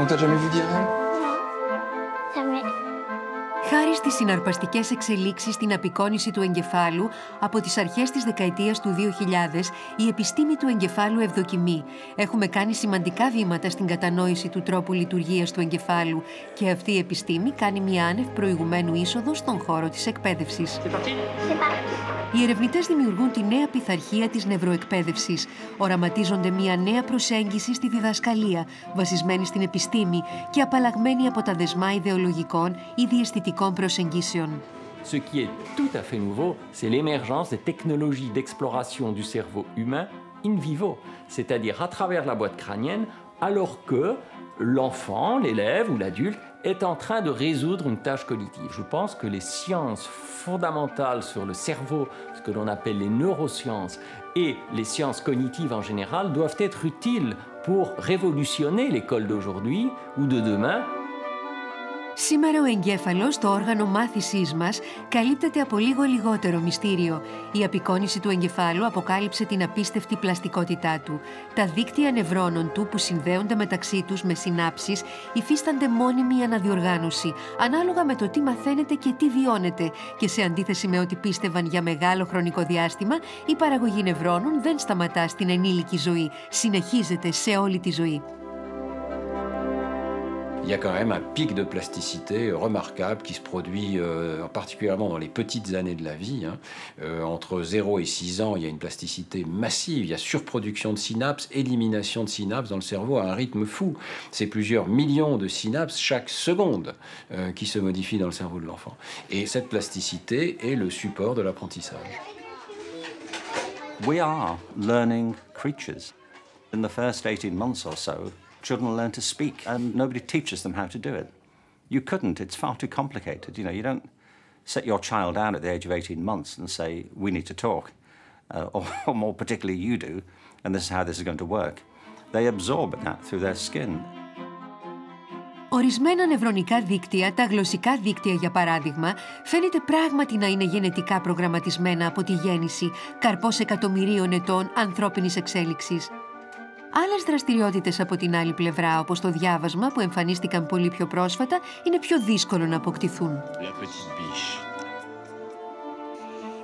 Donc t'as jamais vu d'IRM? Jamais. Χάρη στις συναρπαστικές εξελίξεις στην απεικόνιση του εγκεφάλου, από τις αρχές της δεκαετίας του 2000, η επιστήμη του εγκεφάλου ευδοκιμεί. Έχουμε κάνει σημαντικά βήματα στην κατανόηση του τρόπου λειτουργίας του εγκεφάλου και αυτή η επιστήμη κάνει μια άνευ προηγουμένου είσοδο στον χώρο της εκπαίδευσης. Οι ερευνητές δημιουργούν τη νέα πειθαρχία της νευροεκπαίδευσης. Οραματίζονται μια νέα προσέγγιση στη διδασκαλία, βασισμένη στην επιστήμη και απαλλαγμένη από τα δεσμά ιδεολογικών ή διαισθητικών προσεγγίσεων. Ce qui est tout à fait nouveau, c'est l'émergence des technologies d'exploration du cerveau humain in vivo, c'est-à-dire à travers la boîte crânienne, alors que l'enfant, l'élève ou l'adulte est en train de résoudre une tâche cognitive. Je pense que les sciences fondamentales sur le cerveau, ce que l'on appelle les neurosciences, et les sciences cognitives en général, doivent être utiles pour révolutionner l'école d'aujourd'hui ou de demain. Σήμερα ο εγκέφαλος, το όργανο μάθησής μας, καλύπτεται από λίγο λιγότερο μυστήριο. Η απεικόνιση του εγκεφάλου αποκάλυψε την απίστευτη πλαστικότητά του. Τα δίκτυα νευρώνων του που συνδέονται μεταξύ τους με συνάψεις υφίστανται μόνιμη αναδιοργάνωση, ανάλογα με το τι μαθαίνετε και τι βιώνετε. Και σε αντίθεση με ό,τι πίστευαν για μεγάλο χρονικό διάστημα, η παραγωγή νευρώνων δεν σταματά στην ενήλικη ζωή. Συνεχίζεται σε όλη τη ζωή. Il y a quand même un pic de plasticité remarquable qui se produit particulièrement dans les petites années de la vie. Entre 0 et 6 ans, il y a une plasticité massive, il y a surproduction de synapses, élimination de synapses dans le cerveau à un rythme fou. C'est plusieurs millions de synapses chaque seconde qui se modifient dans le cerveau de l'enfant. Et cette plasticité est le support de l'apprentissage. We are learning creatures. In the first 18 months or so, children learn to speak, and nobody teaches them how to do it. You couldn't. It's far too complicated. You know, you don't set your child down at the age of 18 months and say, we need to talk, or more particularly you do, and this is how this is going to work. They absorb that through their skin. Ορισμένα νευρονικά δίκτυα, τα γλωσσικά δίκτυα για παράδειγμα, φαίνεται πράγματι να είναι γενετικά προγραμματισμένα από τη γέννηση, καρπός εκατομμυρίων ετών ανθρώπινης εξέλιξης. Άλλες δραστηριότητες από την άλλη πλευρά, όπως το διάβασμα που εμφανίστηκαν πολύ πιο πρόσφατα, είναι πιο δύσκολο να αποκτηθούν.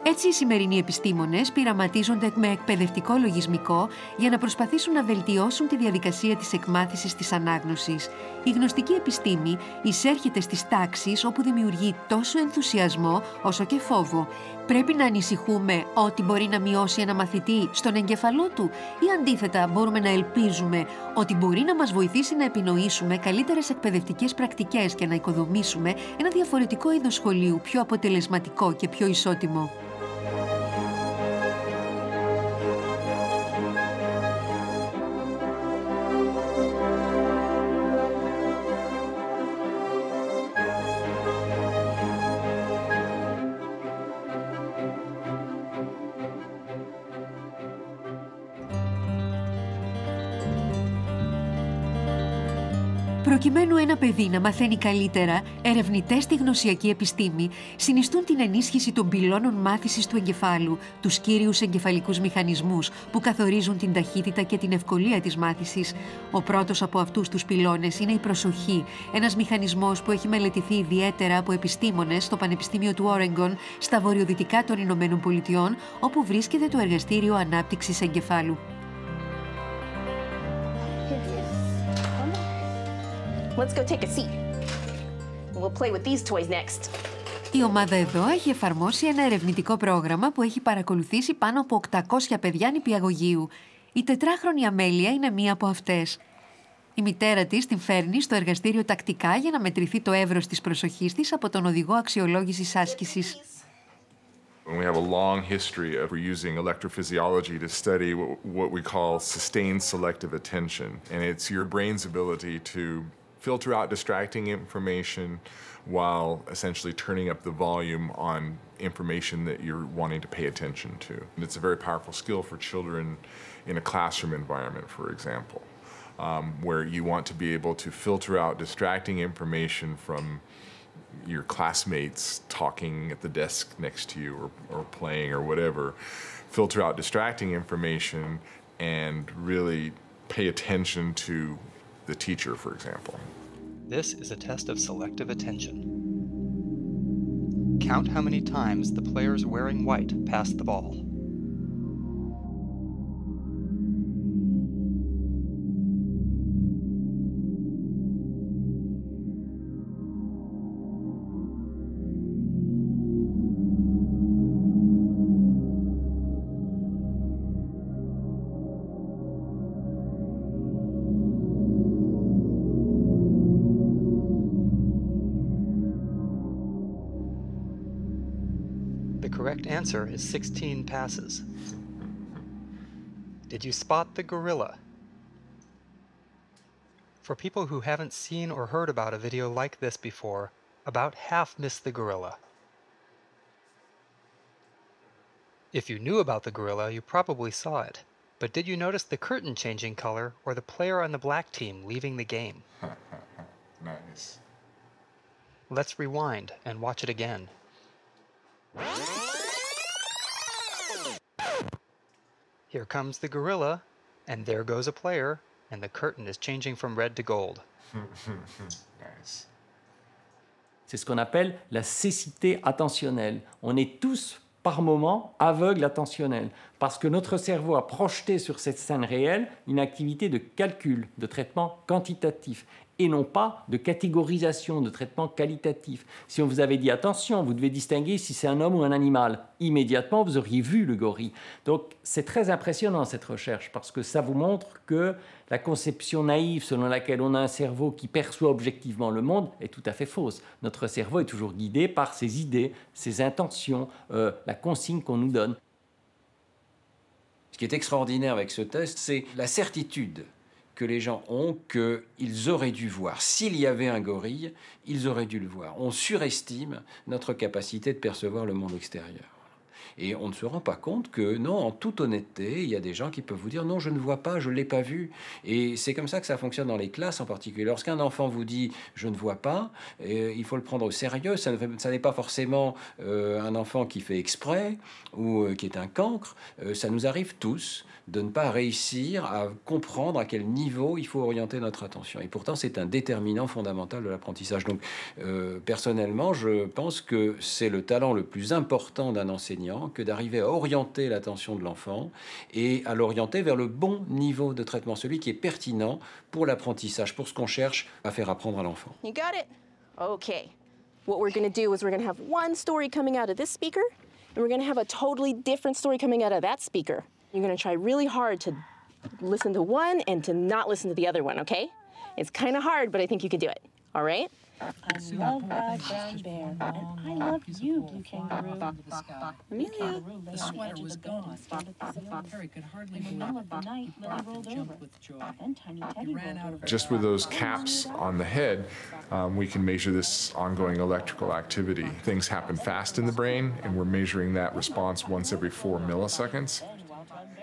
Έτσι, οι σημερινοί επιστήμονες πειραματίζονται με εκπαιδευτικό λογισμικό για να προσπαθήσουν να βελτιώσουν τη διαδικασία της εκμάθησης της ανάγνωσης. Η γνωστική επιστήμη εισέρχεται στις τάξεις όπου δημιουργεί τόσο ενθουσιασμό όσο και φόβο. Πρέπει να ανησυχούμε ότι μπορεί να μειώσει ένα μαθητή στον εγκεφαλό του ή αντίθετα μπορούμε να ελπίζουμε ότι μπορεί να μας βοηθήσει να επινοήσουμε καλύτερες εκπαιδευτικές πρακτικές και να οικοδομήσουμε ένα διαφορετικό είδος σχολείου πιο αποτελεσματικό και πιο ισότιμο. Προκειμένου ένα παιδί να μαθαίνει καλύτερα, ερευνητές στη γνωσιακή επιστήμη συνιστούν την ενίσχυση των πυλώνων μάθησης του εγκεφάλου, τους κύριους εγκεφαλικούς μηχανισμούς που καθορίζουν την ταχύτητα και την ευκολία της μάθησης. Ο πρώτος από αυτούς τους πυλώνες είναι η προσοχή, ένας μηχανισμός που έχει μελετηθεί ιδιαίτερα από επιστήμονες στο Πανεπιστήμιο του Όρεγκον, στα βορειοδυτικά των Ηνωμένων Πολιτειών, όπου βρίσκεται το Εργαστήριο Ανάπτυξης Εγκεφάλου. Let's go take a seat. We'll play with these toys next. Η ομάδα εδώ έχει εφαρμόσει ένα ερευνητικό πρόγραμμα που έχει παρακολουθήσει πάνω από 800 παιδιά νηπιαγωγείου. Η τετράχρονη Αμέλεια είναι μία από αυτές. Η μητέρα της την φέρνει στο εργαστήριο τακτικά για να μετρηθεί το εύρος της προσοχής της από τον οδηγό αξιολόγησης άσκησης. We have a long history of using electrophysiology to study what we call sustained selective attention. And it's your brain's ability to filter out distracting information while essentially turning up the volume on information that you're wanting to pay attention to. And it's a very powerful skill for children in a classroom environment, for example, where you want to be able to filter out distracting information from your classmates talking at the desk next to you or playing or whatever, filter out distracting information and really pay attention to the teacher, for example. This is a test of selective attention. Count how many times the players wearing white pass the ball. The correct answer is 16 passes. Did you spot the gorilla? For people who haven't seen or heard about a video like this before, about half miss the gorilla. If you knew about the gorilla, you probably saw it. But did you notice the curtain changing color or the player on the black team leaving the game? Nice. Let's rewind and watch it again. Here comes the gorilla, and there goes a player, and the curtain is changing from red to gold. Nice. C'est ce qu'on appelle la cécité attentionnelle. On est tous, par moments, aveugles attentionnels, parce que notre cerveau a projeté sur cette scène réelle une activité de calcul, de traitement quantitatif, et non pas de catégorisation, de traitement qualitatif. Si on vous avait dit « attention, vous devez distinguer si c'est un homme ou un animal », immédiatement, vous auriez vu le gorille. Donc, c'est très impressionnant, cette recherche, parce que ça vous montre que la conception naïve selon laquelle on a un cerveau qui perçoit objectivement le monde est tout à fait fausse. Notre cerveau est toujours guidé par ses idées, ses intentions, la consigne qu'on nous donne. Ce qui est extraordinaire avec ce test, c'est la certitude que les gens ont qu'ils auraient dû voir. S'il y avait un gorille, ils auraient dû le voir. On surestime notre capacité de percevoir le monde extérieur. Et on ne se rend pas compte que, non, en toute honnêteté, il y a des gens qui peuvent vous dire « non, je ne vois pas, je ne l'ai pas vu ». Et c'est comme ça que ça fonctionne dans les classes en particulier. Lorsqu'un enfant vous dit « je ne vois pas », il faut le prendre au sérieux. Ça n'est pas forcément un enfant qui fait exprès ou qui est un cancre. Ça nous arrive tous de ne pas réussir à comprendre à quel niveau il faut orienter notre attention. Et pourtant, c'est un déterminant fondamental de l'apprentissage. Donc, personnellement, je pense que c'est le talent le plus important d'un enseignant que d'arriver à orienter l'attention de l'enfant et à l'orienter vers le bon niveau de traitement, celui qui est pertinent pour l'apprentissage, pour ce qu'on cherche à faire apprendre à l'enfant. You got it? Okay. What we're going to do is we're going to have one story coming out of this speaker, and we're going to have a totally different story coming out of that speaker. You're going to try really hard to listen to one and to not listen to the other one, okay? It's kind of hard, but I think you can do it. All right? I love Brown Bear, and I love you, Blue Kangaroo. Really? The sweater was gone. Harry could hardly move. In the middle of the night, Lily rolled over, and Tiny Teddy rolled over. Just with those caps on the head, we can measure this ongoing electrical activity. Things happen fast in the brain, and we're measuring that response once every 4 milliseconds.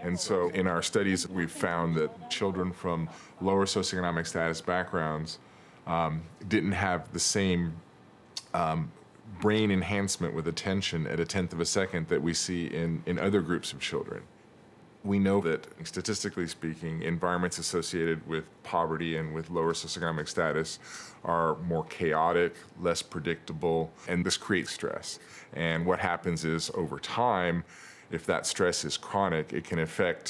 And so in our studies, we've found that children from lower socioeconomic status backgrounds didn't have the same brain enhancement with attention at 1/10 of a second that we see in other groups of children. We know that, statistically speaking, environments associated with poverty and with lower socioeconomic status are more chaotic, less predictable, and this creates stress. And what happens is, over time, if that stress is chronic, it can affect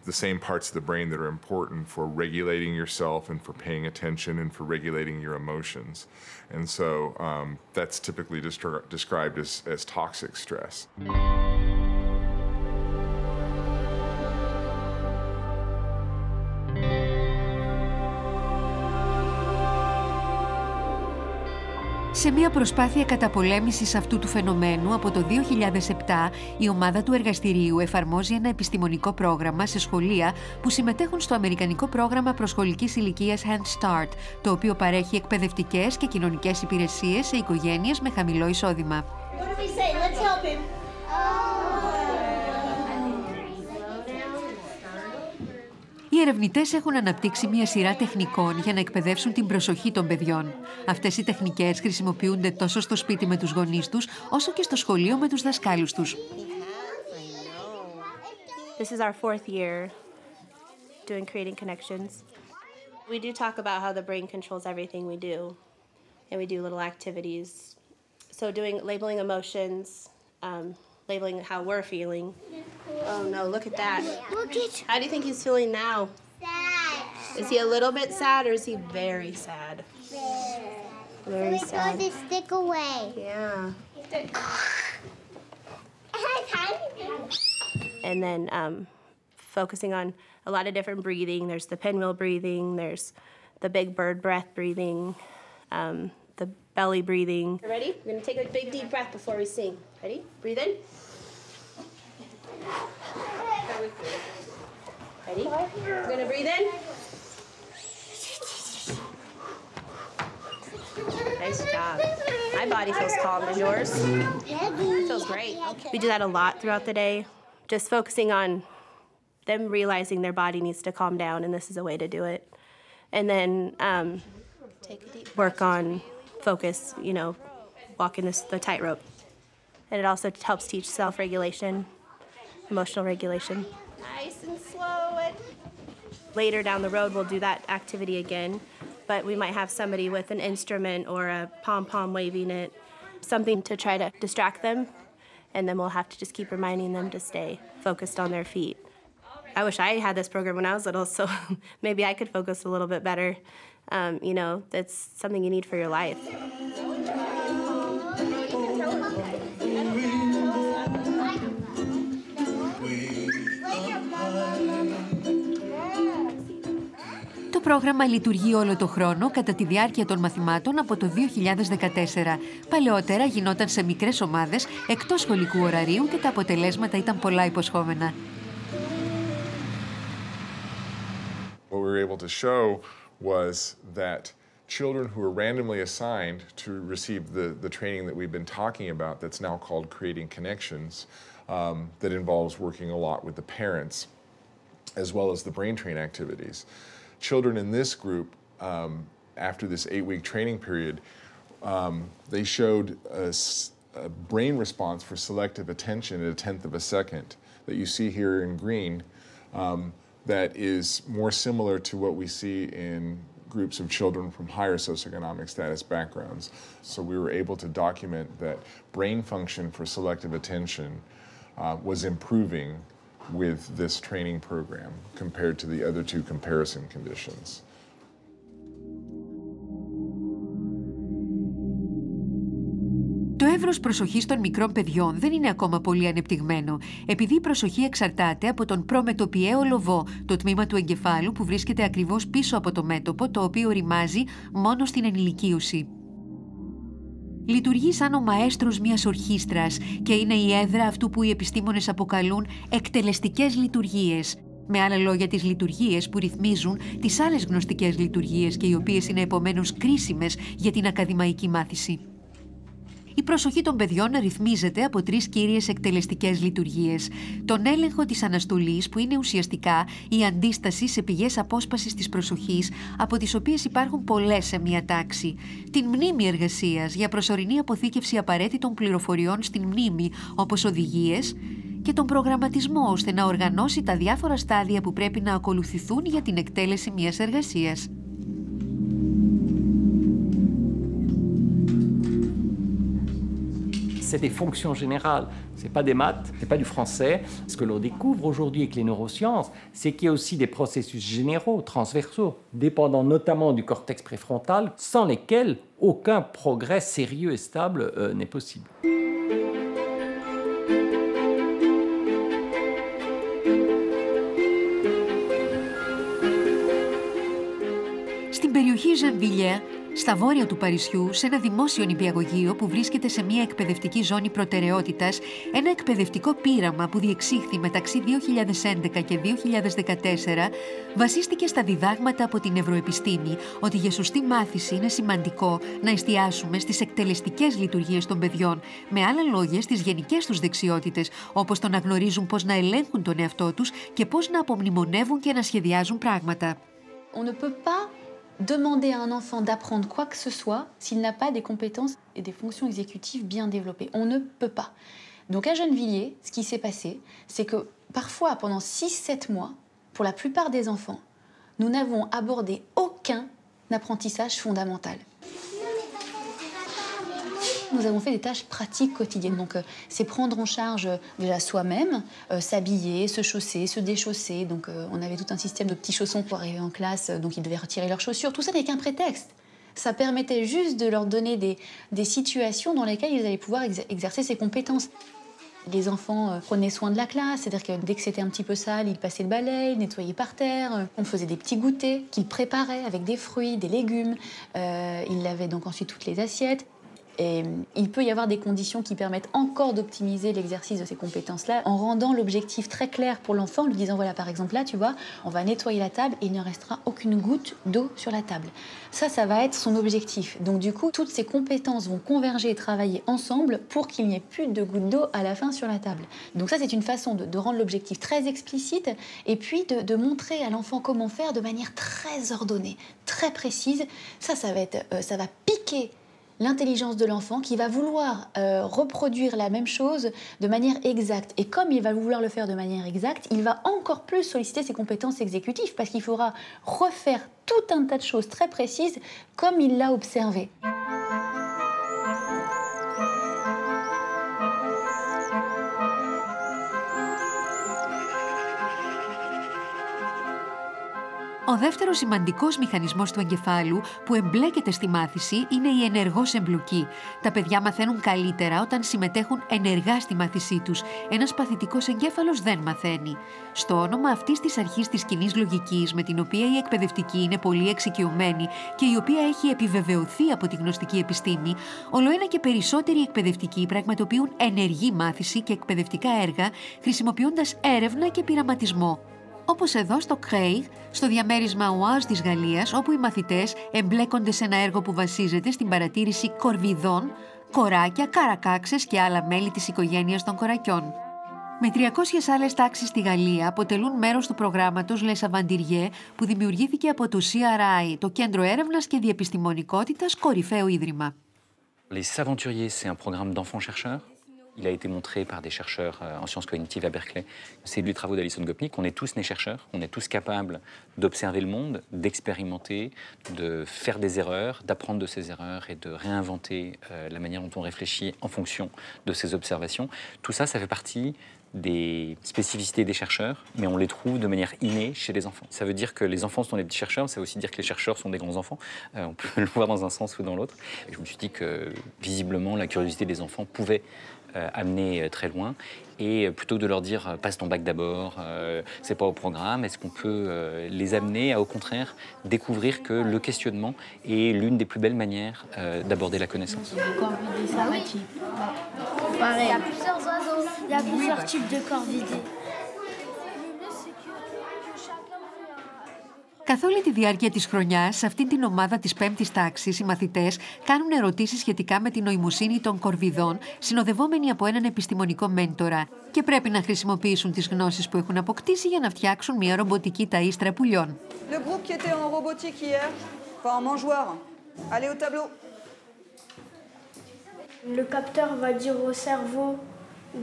the same parts of the brain that are important for regulating yourself and for paying attention and for regulating your emotions. And so that's typically described as toxic stress. Σε μια προσπάθεια καταπολέμησης αυτού του φαινομένου, από το 2007 η ομάδα του εργαστηρίου εφαρμόζει ένα επιστημονικό πρόγραμμα σε σχολεία που συμμετέχουν στο αμερικανικό πρόγραμμα προσχολικής ηλικίας Hand Start, το οποίο παρέχει εκπαιδευτικές και κοινωνικές υπηρεσίες σε οικογένειες με χαμηλό εισόδημα. Οι ερευνητές έχουν αναπτύξει μια σειρά τεχνικών για να εκπαιδεύσουν την προσοχή των παιδιών. Αυτές οι τεχνικές χρησιμοποιούνται τόσο στο σπίτι με τους γονείς τους, όσο και στο σχολείο με τους δασκάλους τους. This is our 4th year doing Creating Connections. We do talk about how the brain controls everything we do, and we do little activities. So labeling emotions, labeling how we're feeling. Oh no, look at that. Look at How do you think he's feeling now? that. Is he a little bit sad or is he very sad? Very So sad. it stick away. Yeah. And then focusing on a lot of different breathing. There's the pinwheel breathing, there's the big bird breath breathing, the belly breathing. Ready? We're gonna take a big deep breath before we sing. Ready? Breathe in. Ready? We're gonna breathe in. Nice job. My body feels calm. Does yours? It feels great. We do that a lot throughout the day, just focusing on them realizing their body needs to calm down, and this is a way to do it. And then work on focus, walking the tightrope. And it also helps teach self-regulation, emotional regulation. Nice and slow. Later down the road, we'll do that activity again, but we might have somebody with an instrument or a pom-pom waving it, something to try to distract them, and then we'll have to just keep reminding them to stay focused on their feet. I wish I had this program when I was little, so maybe I could focus a little bit better. That's something you need for your life. Το πρόγραμμα λειτουργεί όλο το χρόνο κατά τη διάρκεια των μαθημάτων από το 2014. Παλαιότερα γινόταν σε μικρές ομάδες εκτός σχολικού ωραρίου και τα αποτελέσματα ήταν πολλά υποσχόμενα. What we were able to show was that children who were randomly assigned to receive the training that we've been talking about that's now called Creating Connections, that involves working a lot with the parents, as well as the brain train activities. Children in this group, after this 8-week training period, they showed a brain response for selective attention at 1/10 of a second that you see here in green, that is more similar to what we see in groups of children from higher socioeconomic status backgrounds. So we were able to document that brain function for selective attention was improving with this training program compared to the other two comparison conditions. Το εύρος προσοχής των μικρών παιδιών δεν είναι ακόμα πολύ ανεπτυγμένο, επειδή η προσοχή εξαρτάται από τον προμετωπιαίο λοβό, το τμήμα του εγκεφάλου που βρίσκεται ακριβώς πίσω από το μέτωπο, το οποίο οριμάζει μόνο στην ενηλικίωση. Λειτουργεί σαν ο μαέστρος μιας ορχήστρας και είναι η έδρα αυτού που οι επιστήμονες αποκαλούν εκτελεστικές λειτουργίες. Με άλλα λόγια, τις λειτουργίες που ρυθμίζουν τις άλλες γνωστικές λειτουργίες και οι οποίες είναι επομένως κρίσιμες για την ακαδημαϊκή μάθηση. Η προσοχή των παιδιών ρυθμίζεται από 3 κύριες εκτελεστικές λειτουργίες. Τον έλεγχο της αναστολής, που είναι ουσιαστικά η αντίσταση σε πηγές απόσπασης της προσοχής, από τις οποίες υπάρχουν πολλές σε μία τάξη. Την μνήμη εργασίας, για προσωρινή αποθήκευση απαραίτητων πληροφοριών στην μνήμη, όπως οδηγίες, και τον προγραμματισμό, ώστε να οργανώσει τα διάφορα στάδια που πρέπει να ακολουθηθούν για την εκτέλεση μιας εργασίας. C'est des fonctions générales, c'est pas des maths, c'est pas du français. Ce que l'on découvre aujourd'hui avec les neurosciences, c'est qu'il y a aussi des processus généraux, transversaux, dépendant notamment du cortex préfrontal, sans lesquels aucun progrès sérieux et stable n'est possible. Στην περιοχή Gennevilliers, στα βόρεια του Παρισιού, σε ένα δημόσιο νηπιαγωγείο που βρίσκεται σε μια εκπαιδευτική ζώνη προτεραιότητας, ένα εκπαιδευτικό πείραμα που διεξήχθη μεταξύ 2011 και 2014 βασίστηκε στα διδάγματα από την νευροεπιστήμη ότι για σωστή μάθηση είναι σημαντικό να εστιάσουμε στις εκτελεστικές λειτουργίες των παιδιών, με άλλα λόγια στις γενικές τους δεξιότητες, όπως το να γνωρίζουν πώς να ελέγχουν τον εαυτό τους και πώς να απομνημονεύουν και να σχεδιάζουν πράγματα. On ne peut pas demander à un enfant d'apprendre quoi que ce soit s'il n'a pas des compétences et des fonctions exécutives bien développées. On ne peut pas. Donc à Gennevilliers, ce qui s'est passé, c'est que parfois, pendant 6-7 mois, pour la plupart des enfants, nous n'avons abordé aucun apprentissage fondamental. Nous avons fait des tâches pratiques quotidiennes. Donc, c'est prendre en charge déjà soi-même, s'habiller, se chausser, se déchausser. Donc, on avait tout un système de petits chaussons pour arriver en classe. Donc, ils devaient retirer leurs chaussures. Tout ça n'est qu'un prétexte. Ça permettait juste de leur donner des situations dans lesquelles ils allaient pouvoir exercer ces compétences. Les enfants prenaient soin de la classe, c'est-à-dire que dès que c'était un petit peu sale, ils passaient le balai, ils nettoyaient par terre. On faisait des petits goûters qu'ils préparaient avec des fruits, des légumes. Ils lavaient donc ensuite toutes les assiettes. Et il peut y avoir des conditions qui permettent encore d'optimiser l'exercice de ces compétences-là en rendant l'objectif très clair pour l'enfant, en lui disant, voilà, par exemple, là, tu vois, on va nettoyer la table et il ne restera aucune goutte d'eau sur la table. Ça va être son objectif. Donc, du coup, toutes ces compétences vont converger et travailler ensemble pour qu'il n'y ait plus de gouttes d'eau à la fin sur la table. Donc ça, c'est une façon de rendre l'objectif très explicite et puis de montrer à l'enfant comment faire de manière très ordonnée, très précise. Ça va piquer l'intelligence de l'enfant qui va vouloir reproduire la même chose de manière exacte. Et comme il va vouloir le faire de manière exacte, il va encore plus solliciter ses compétences exécutives parce qu'il faudra refaire tout un tas de choses très précises comme il l'a observé. Ο δεύτερος σημαντικός μηχανισμός του εγκεφάλου που εμπλέκεται στη μάθηση είναι η ενεργός εμπλοκή. Τα παιδιά μαθαίνουν καλύτερα όταν συμμετέχουν ενεργά στη μάθησή τους. Ένας παθητικός εγκέφαλος δεν μαθαίνει. Στο όνομα αυτής της αρχής της κοινής λογικής, με την οποία η εκπαιδευτική είναι πολύ εξοικειωμένη και η οποία έχει επιβεβαιωθεί από τη γνωστική επιστήμη, ολοένα και περισσότεροι εκπαιδευτικοί πραγματοποιούν ενεργή μάθηση και εκπαιδευτικά έργα, χρησιμοποιώντας έρευνα και πειραματισμό. Όπως εδώ στο Craig, στο διαμέρισμα Oise της Γαλλίας, όπου οι μαθητές εμπλέκονται σε ένα έργο που βασίζεται στην παρατήρηση κορβιδών, κοράκια, καρακάξες και άλλα μέλη της οικογένειας των κορακιών. Με 300 άλλες τάξεις στη Γαλλία αποτελούν μέρος του προγράμματος Les Aventuriers που δημιουργήθηκε από το CRI, το Κέντρο Έρευνας και Διεπιστημονικότητας, κορυφαίο ίδρυμα. Les Aventuriers, c'est un programme d'enfants-chercheurs. Il a été montré par des chercheurs en sciences cognitives à Berkeley. C'est les travaux d'Alison Gopnik. On est tous nés chercheurs, on est tous capables d'observer le monde, d'expérimenter, de faire des erreurs, d'apprendre de ces erreurs et de réinventer la manière dont on réfléchit en fonction de ces observations. Tout ça, ça fait partie des spécificités des chercheurs, mais on les trouve de manière innée chez les enfants. Ça veut dire que les enfants sont des petits chercheurs, ça veut aussi dire que les chercheurs sont des grands enfants. On peut le voir dans un sens ou dans l'autre. Et je me suis dit que, visiblement, la curiosité des enfants pouvait amener très loin. Et plutôt que de leur dire « passe ton bac d'abord, c'est pas au programme », est-ce qu'on peut les amener à, au contraire, découvrir que le questionnement est l'une des plus belles manières d'aborder la connaissance. Pareil. Il y a plusieurs oiseaux, il y a plusieurs types de corvidés. Καθ' όλη τη διάρκεια της χρονιάς, σε αυτήν την ομάδα της 5ης τάξης, οι μαθητές κάνουν ερωτήσεις σχετικά με την νοημοσύνη των κορβιδών, συνοδευόμενοι από έναν επιστημονικό μέντορα, και πρέπει να χρησιμοποιήσουν τις γνώσεις που έχουν αποκτήσει για να φτιάξουν μια ρομποτική ταΐστρα πουλιών. Le groupe qui était en robotique hier, enfin en mangeoire, allez au tableau. Le capteur va dire au cerveau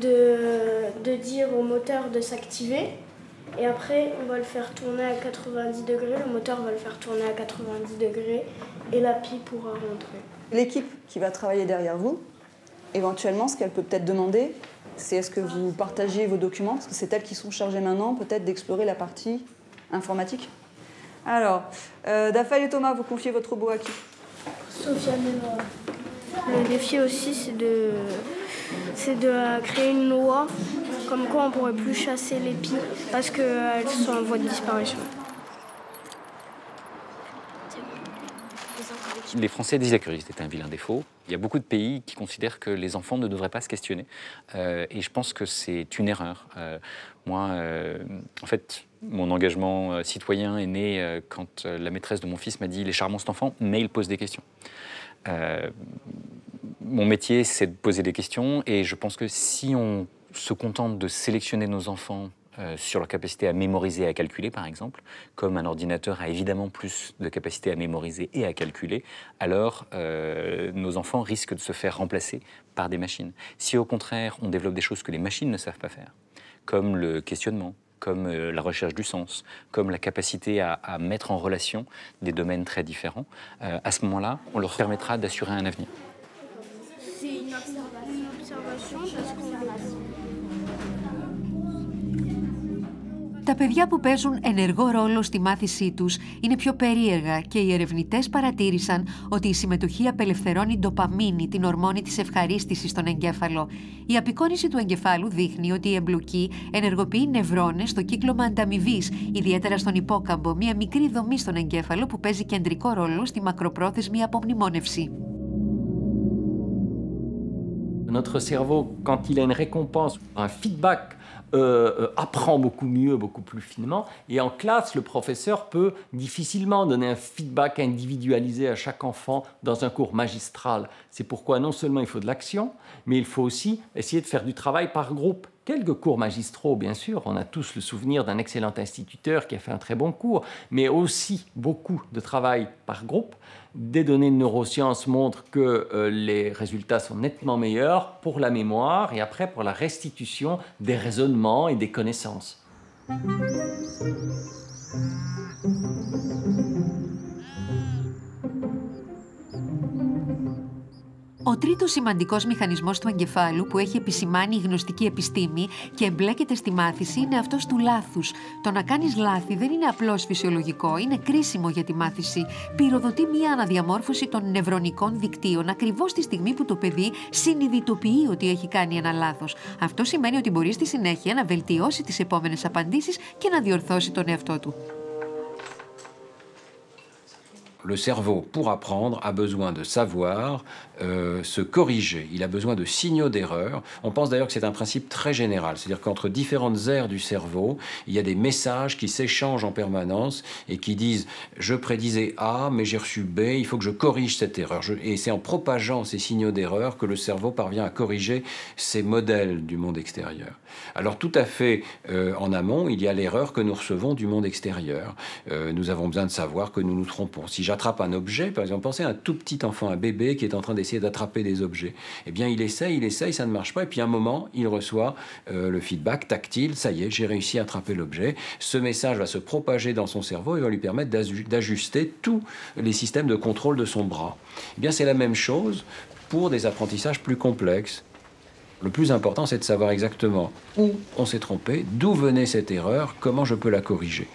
de dire au moteur de s'activer. Et après, on va le faire tourner à 90 degrés, le moteur va le faire tourner à 90 degrés et la pile pourra rentrer. L'équipe qui va travailler derrière vous, éventuellement, ce qu'elle peut peut-être demander, c'est est-ce que vous partagez vos documents, parce que c'est elles qui sont chargées maintenant, peut-être d'explorer la partie informatique. Alors, Dafaï et Thomas, vous confiez votre robot à qui? Sofiane et moi. Le défi aussi, c'est de créer une loi comme quoi on ne pourrait plus chasser les pies parce qu'elles sont en voie de disparition. Les Français disent la curiosité est un vilain défaut. Il y a beaucoup de pays qui considèrent que les enfants ne devraient pas se questionner. Et je pense que c'est une erreur. Moi, en fait, mon engagement citoyen est né quand la maîtresse de mon fils m'a dit « Il est charmant cet enfant, mais il pose des questions ». Mon métier, c'est de poser des questions. Et je pense que si on se contente de sélectionner nos enfants sur leur capacité à mémoriser et à calculer, par exemple, comme un ordinateur a évidemment plus de capacité à mémoriser et à calculer, alors nos enfants risquent de se faire remplacer par des machines. Si au contraire, on développe des choses que les machines ne savent pas faire, comme le questionnement, comme la recherche du sens, comme la capacité à mettre en relation des domaines très différents, à ce moment-là, on leur permettra d'assurer un avenir. C'est une observation parce qu'on Τα παιδιά που παίζουν ενεργό ρόλο στη μάθησή τους είναι πιο περίεργα και οι ερευνητές παρατήρησαν ότι η συμμετοχή απελευθερώνει ντοπαμίνη, την ορμόνη της ευχαρίστησης στον εγκέφαλο. Η απεικόνιση του εγκεφάλου δείχνει ότι η εμπλοκή ενεργοποιεί νευρώνες στο κύκλωμα ανταμοιβής, ιδιαίτερα στον υπόκαμπο, μια μικρή δομή στον εγκέφαλο που παίζει κεντρικό ρόλο στη μακροπρόθεσμη απομνημόνευση. Notre cerveau, quand il a une récompense, un feedback, apprend beaucoup mieux, beaucoup plus finement. Et en classe, le professeur peut difficilement donner un feedback individualisé à chaque enfant dans un cours magistral. C'est pourquoi non seulement il faut de l'action, mais il faut aussi essayer de faire du travail par groupe. Quelques cours magistraux, bien sûr, on a tous le souvenir d'un excellent instituteur qui a fait un très bon cours, mais aussi beaucoup de travail par groupe. Des données de neurosciences montrent que les résultats sont nettement meilleurs pour la mémoire et après pour la restitution des raisonnements et des connaissances. Ο τρίτος σημαντικός μηχανισμός του εγκεφάλου που έχει επισημάνει η γνωστική επιστήμη και εμπλέκεται στη μάθηση είναι αυτός του λάθους. Το να κάνεις λάθη δεν είναι απλώς φυσιολογικό, είναι κρίσιμο για τη μάθηση. Πυροδοτεί μια αναδιαμόρφωση των νευρονικών δικτύων ακριβώς τη στιγμή που το παιδί συνειδητοποιεί ότι έχει κάνει ένα λάθος. Αυτό σημαίνει ότι μπορεί στη συνέχεια να βελτιώσει τις επόμενες απαντήσεις και να διορθώσει τον εαυτό του. Le cerveau, pour apprendre, a besoin de savoir se corriger. Il a besoin de signaux d'erreur. On pense d'ailleurs que c'est un principe très général. C'est-à-dire qu'entre différentes aires du cerveau, il y a des messages qui s'échangent en permanence et qui disent « je prédisais A, mais j'ai reçu B, il faut que je corrige cette erreur ». Et c'est en propageant ces signaux d'erreur que le cerveau parvient à corriger ces modèles du monde extérieur. Alors tout à fait en amont, il y a l'erreur que nous recevons du monde extérieur. Nous avons besoin de savoir que nous nous trompons. Si j'attrape un objet, par exemple, pensez à un tout petit enfant, un bébé qui est en train d'essayer d'attraper des objets. Eh bien, il essaye, ça ne marche pas, et puis à un moment, il reçoit le feedback tactile, ça y est, j'ai réussi à attraper l'objet. Ce message va se propager dans son cerveau et va lui permettre d'ajuster tous les systèmes de contrôle de son bras. Eh bien, c'est la même chose pour des apprentissages plus complexes. Le plus important, c'est de savoir exactement où on s'est trompé, d'où venait cette erreur, comment je peux la corriger.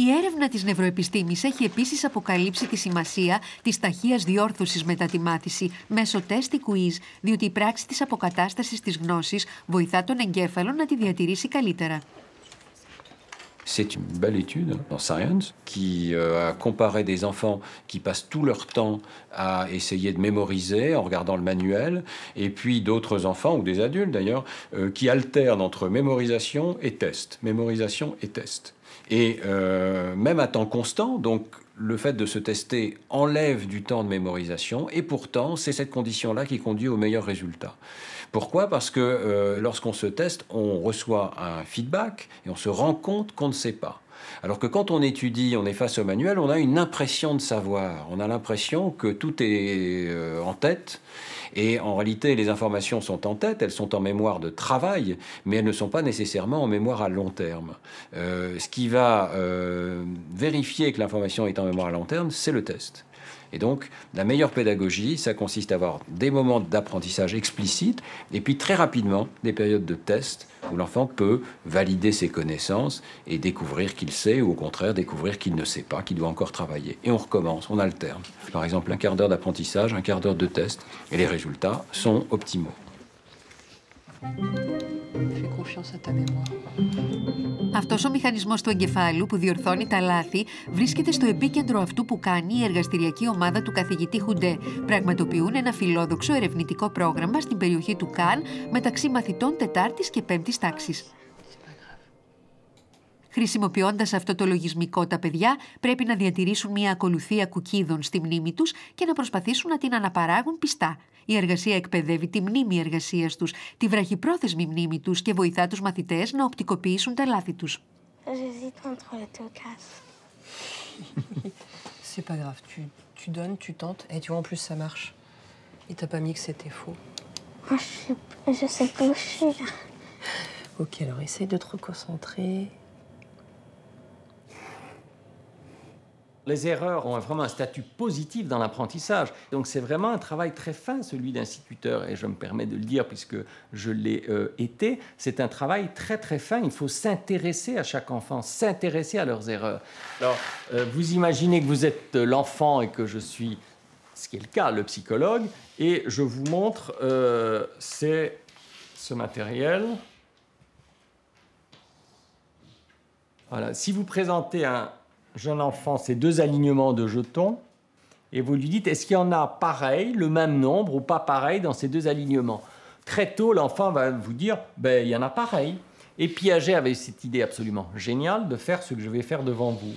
Η έρευνα της νευροεπιστήμης έχει επίσης αποκαλύψει τη σημασία της ταχείας διόρθωσης μετά τη μάθηση μέσω τεστ ή quiz, διότι η πράξη της αποκατάστασης της γνώσης βοηθά τον εγκέφαλο να τη διατηρήσει καλύτερα. C'est une belle étude dans Science qui a comparé des enfants qui passent tout leur temps à essayer de mémoriser en regardant le manuel et puis d'autres enfants, ou des adultes d'ailleurs, qui alternent entre mémorisation et test. Mémorisation et test. Et même à temps constant, donc le fait de se tester enlève du temps de mémorisation et pourtant c'est cette condition-là qui conduit aux meilleurs résultats. Pourquoi ? Parce que lorsqu'on se teste, on reçoit un feedback et on se rend compte qu'on ne sait pas. Alors que quand on étudie, on est face au manuel, on a une impression de savoir. On a l'impression que tout est en tête. Et en réalité, les informations sont en tête, elles sont en mémoire de travail, mais elles ne sont pas nécessairement en mémoire à long terme. Ce qui va vérifier que l'information est en mémoire à long terme, c'est le test. Et donc, la meilleure pédagogie, ça consiste à avoir des moments d'apprentissage explicites et puis très rapidement des périodes de test où l'enfant peut valider ses connaissances et découvrir qu'il sait ou au contraire découvrir qu'il ne sait pas, qu'il doit encore travailler. Et on recommence, on alterne. Par exemple, un quart d'heure d'apprentissage, un quart d'heure de test et les résultats sont optimaux. Fais confiance à ta mémoire. Αυτός ο μηχανισμός του εγκεφάλου που διορθώνει τα λάθη βρίσκεται στο επίκεντρο αυτού που κάνει η εργαστηριακή ομάδα του καθηγητή Χουντέ. Πραγματοποιούν ένα φιλόδοξο ερευνητικό πρόγραμμα στην περιοχή του Καν μεταξύ μαθητών 4ης και 5ης τάξης. Χρησιμοποιώντας αυτό το λογισμικό, τα παιδιά πρέπει να διατηρήσουν μια ακολουθία κουκίδων στη μνήμη τους και να προσπαθήσουν να την αναπαράγουν πιστά. Η εργασία εκπαιδεύει τη μνήμη εργασίας τους, τη βραχυπρόθεσμη μνήμη τους και βοηθά τους μαθητές να οπτικοποιήσουν τα λάθη τους. C'est pas grave, tu donnes, tu tentes, et tu vois en plus ça marche. Il t'a pas mis que c'était faux. Je sais pas où je suis là. Ok, alors essaye de te reconcentrer. Les erreurs ont vraiment un statut positif dans l'apprentissage. Donc c'est vraiment un travail très fin, celui d'instituteur. Et je me permets de le dire puisque je l'ai été. C'est un travail très très fin. Il faut s'intéresser à chaque enfant, s'intéresser à leurs erreurs. Alors, vous imaginez que vous êtes l'enfant et que je suis, ce qui est le cas, le psychologue. Et je vous montre, c'est ce matériel. Voilà. Si vous présentez un jeune enfant ces deux alignements de jetons et vous lui dites est-ce qu'il y en a pareil, le même nombre ou pas pareil dans ces deux alignements. Très tôt, l'enfant va vous dire ben, il y en a pareil. Et Piaget avait cette idée absolument géniale de faire ce que je vais faire devant vous.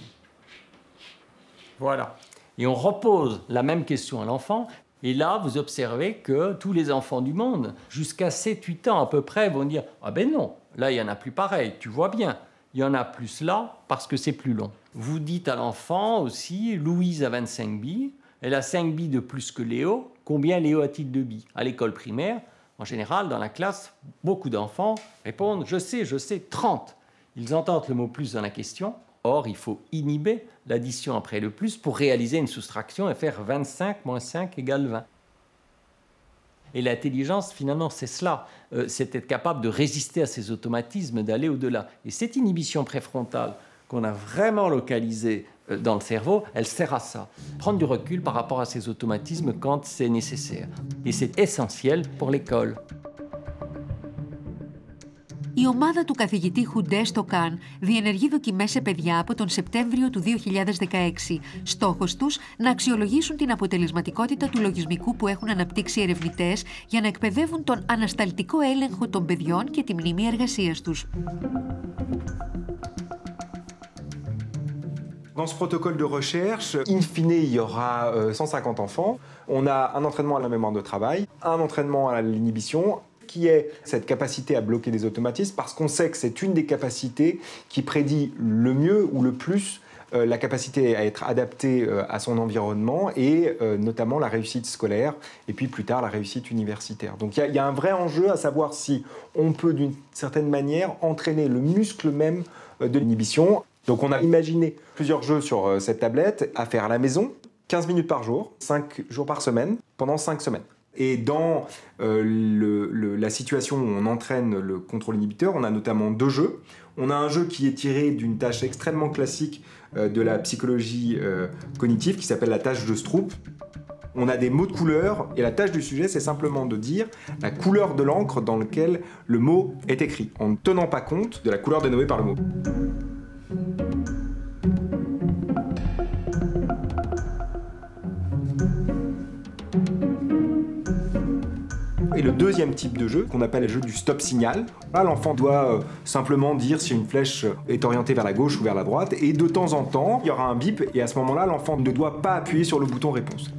Voilà. Et on repose la même question à l'enfant. Et là, vous observez que tous les enfants du monde, jusqu'à 7-8 ans à peu près, vont dire ah ben non, là il n'y en a plus pareil, tu vois bien. Il y en a plus là parce que c'est plus long. Vous dites à l'enfant aussi, Louise a 25 billes, elle a 5 billes de plus que Léo. Combien Léo a-t-il de billes? À l'école primaire, en général, dans la classe, beaucoup d'enfants répondent je sais, 30. Ils entendent le mot plus dans la question. Or, il faut inhiber l'addition après le plus pour réaliser une soustraction et faire 25 moins 5 égale 20. Et l'intelligence, finalement, c'est cela. C'est être capable de résister à ces automatismes, d'aller au-delà. Et cette inhibition préfrontale qu'on a vraiment localisée dans le cerveau, elle sert à ça. Prendre du recul par rapport à ces automatismes quand c'est nécessaire. Et c'est essentiel pour l'école. Η ομάδα του καθηγητή Χουντέ στο ΚΑΝ διενεργεί δοκιμές σε παιδιά από τον Σεπτέμβριο του 2016. Στόχος τους να αξιολογήσουν την αποτελεσματικότητα του λογισμικού που έχουν αναπτύξει οι ερευνητές για να εκπαιδεύουν τον ανασταλτικό έλεγχο των παιδιών και τη μνήμη εργασίας τους. Dans ce protocole de recherche, in fine, il y aura 150 enfants. On a un entraînement à la mémoire de travail, un entraînement à l'inhibition, qui est cette capacité à bloquer des automatismes, parce qu'on sait que c'est une des capacités qui prédit le mieux ou le plus la capacité à être adapté à son environnement et notamment la réussite scolaire et puis plus tard la réussite universitaire. Donc il y a un vrai enjeu à savoir si on peut d'une certaine manière entraîner le muscle même de l'inhibition. Donc on a imaginé plusieurs jeux sur cette tablette à faire à la maison, 15 minutes par jour, 5 jours par semaine, pendant 5 semaines. Et dans la situation où on entraîne le contrôle inhibiteur, on a notamment 2 jeux. On a un jeu qui est tiré d'une tâche extrêmement classique de la psychologie cognitive qui s'appelle la tâche de Stroop. On a des mots de couleur et la tâche du sujet, c'est simplement de dire la couleur de l'encre dans laquelle le mot est écrit, en ne tenant pas compte de la couleur dénommée par le mot. Et le deuxième type de jeu, qu'on appelle le jeu du stop signal, là l'enfant doit simplement dire si une flèche est orientée vers la gauche ou vers la droite, et de temps en temps, il y aura un bip, et à ce moment-là, l'enfant ne doit pas appuyer sur le bouton réponse.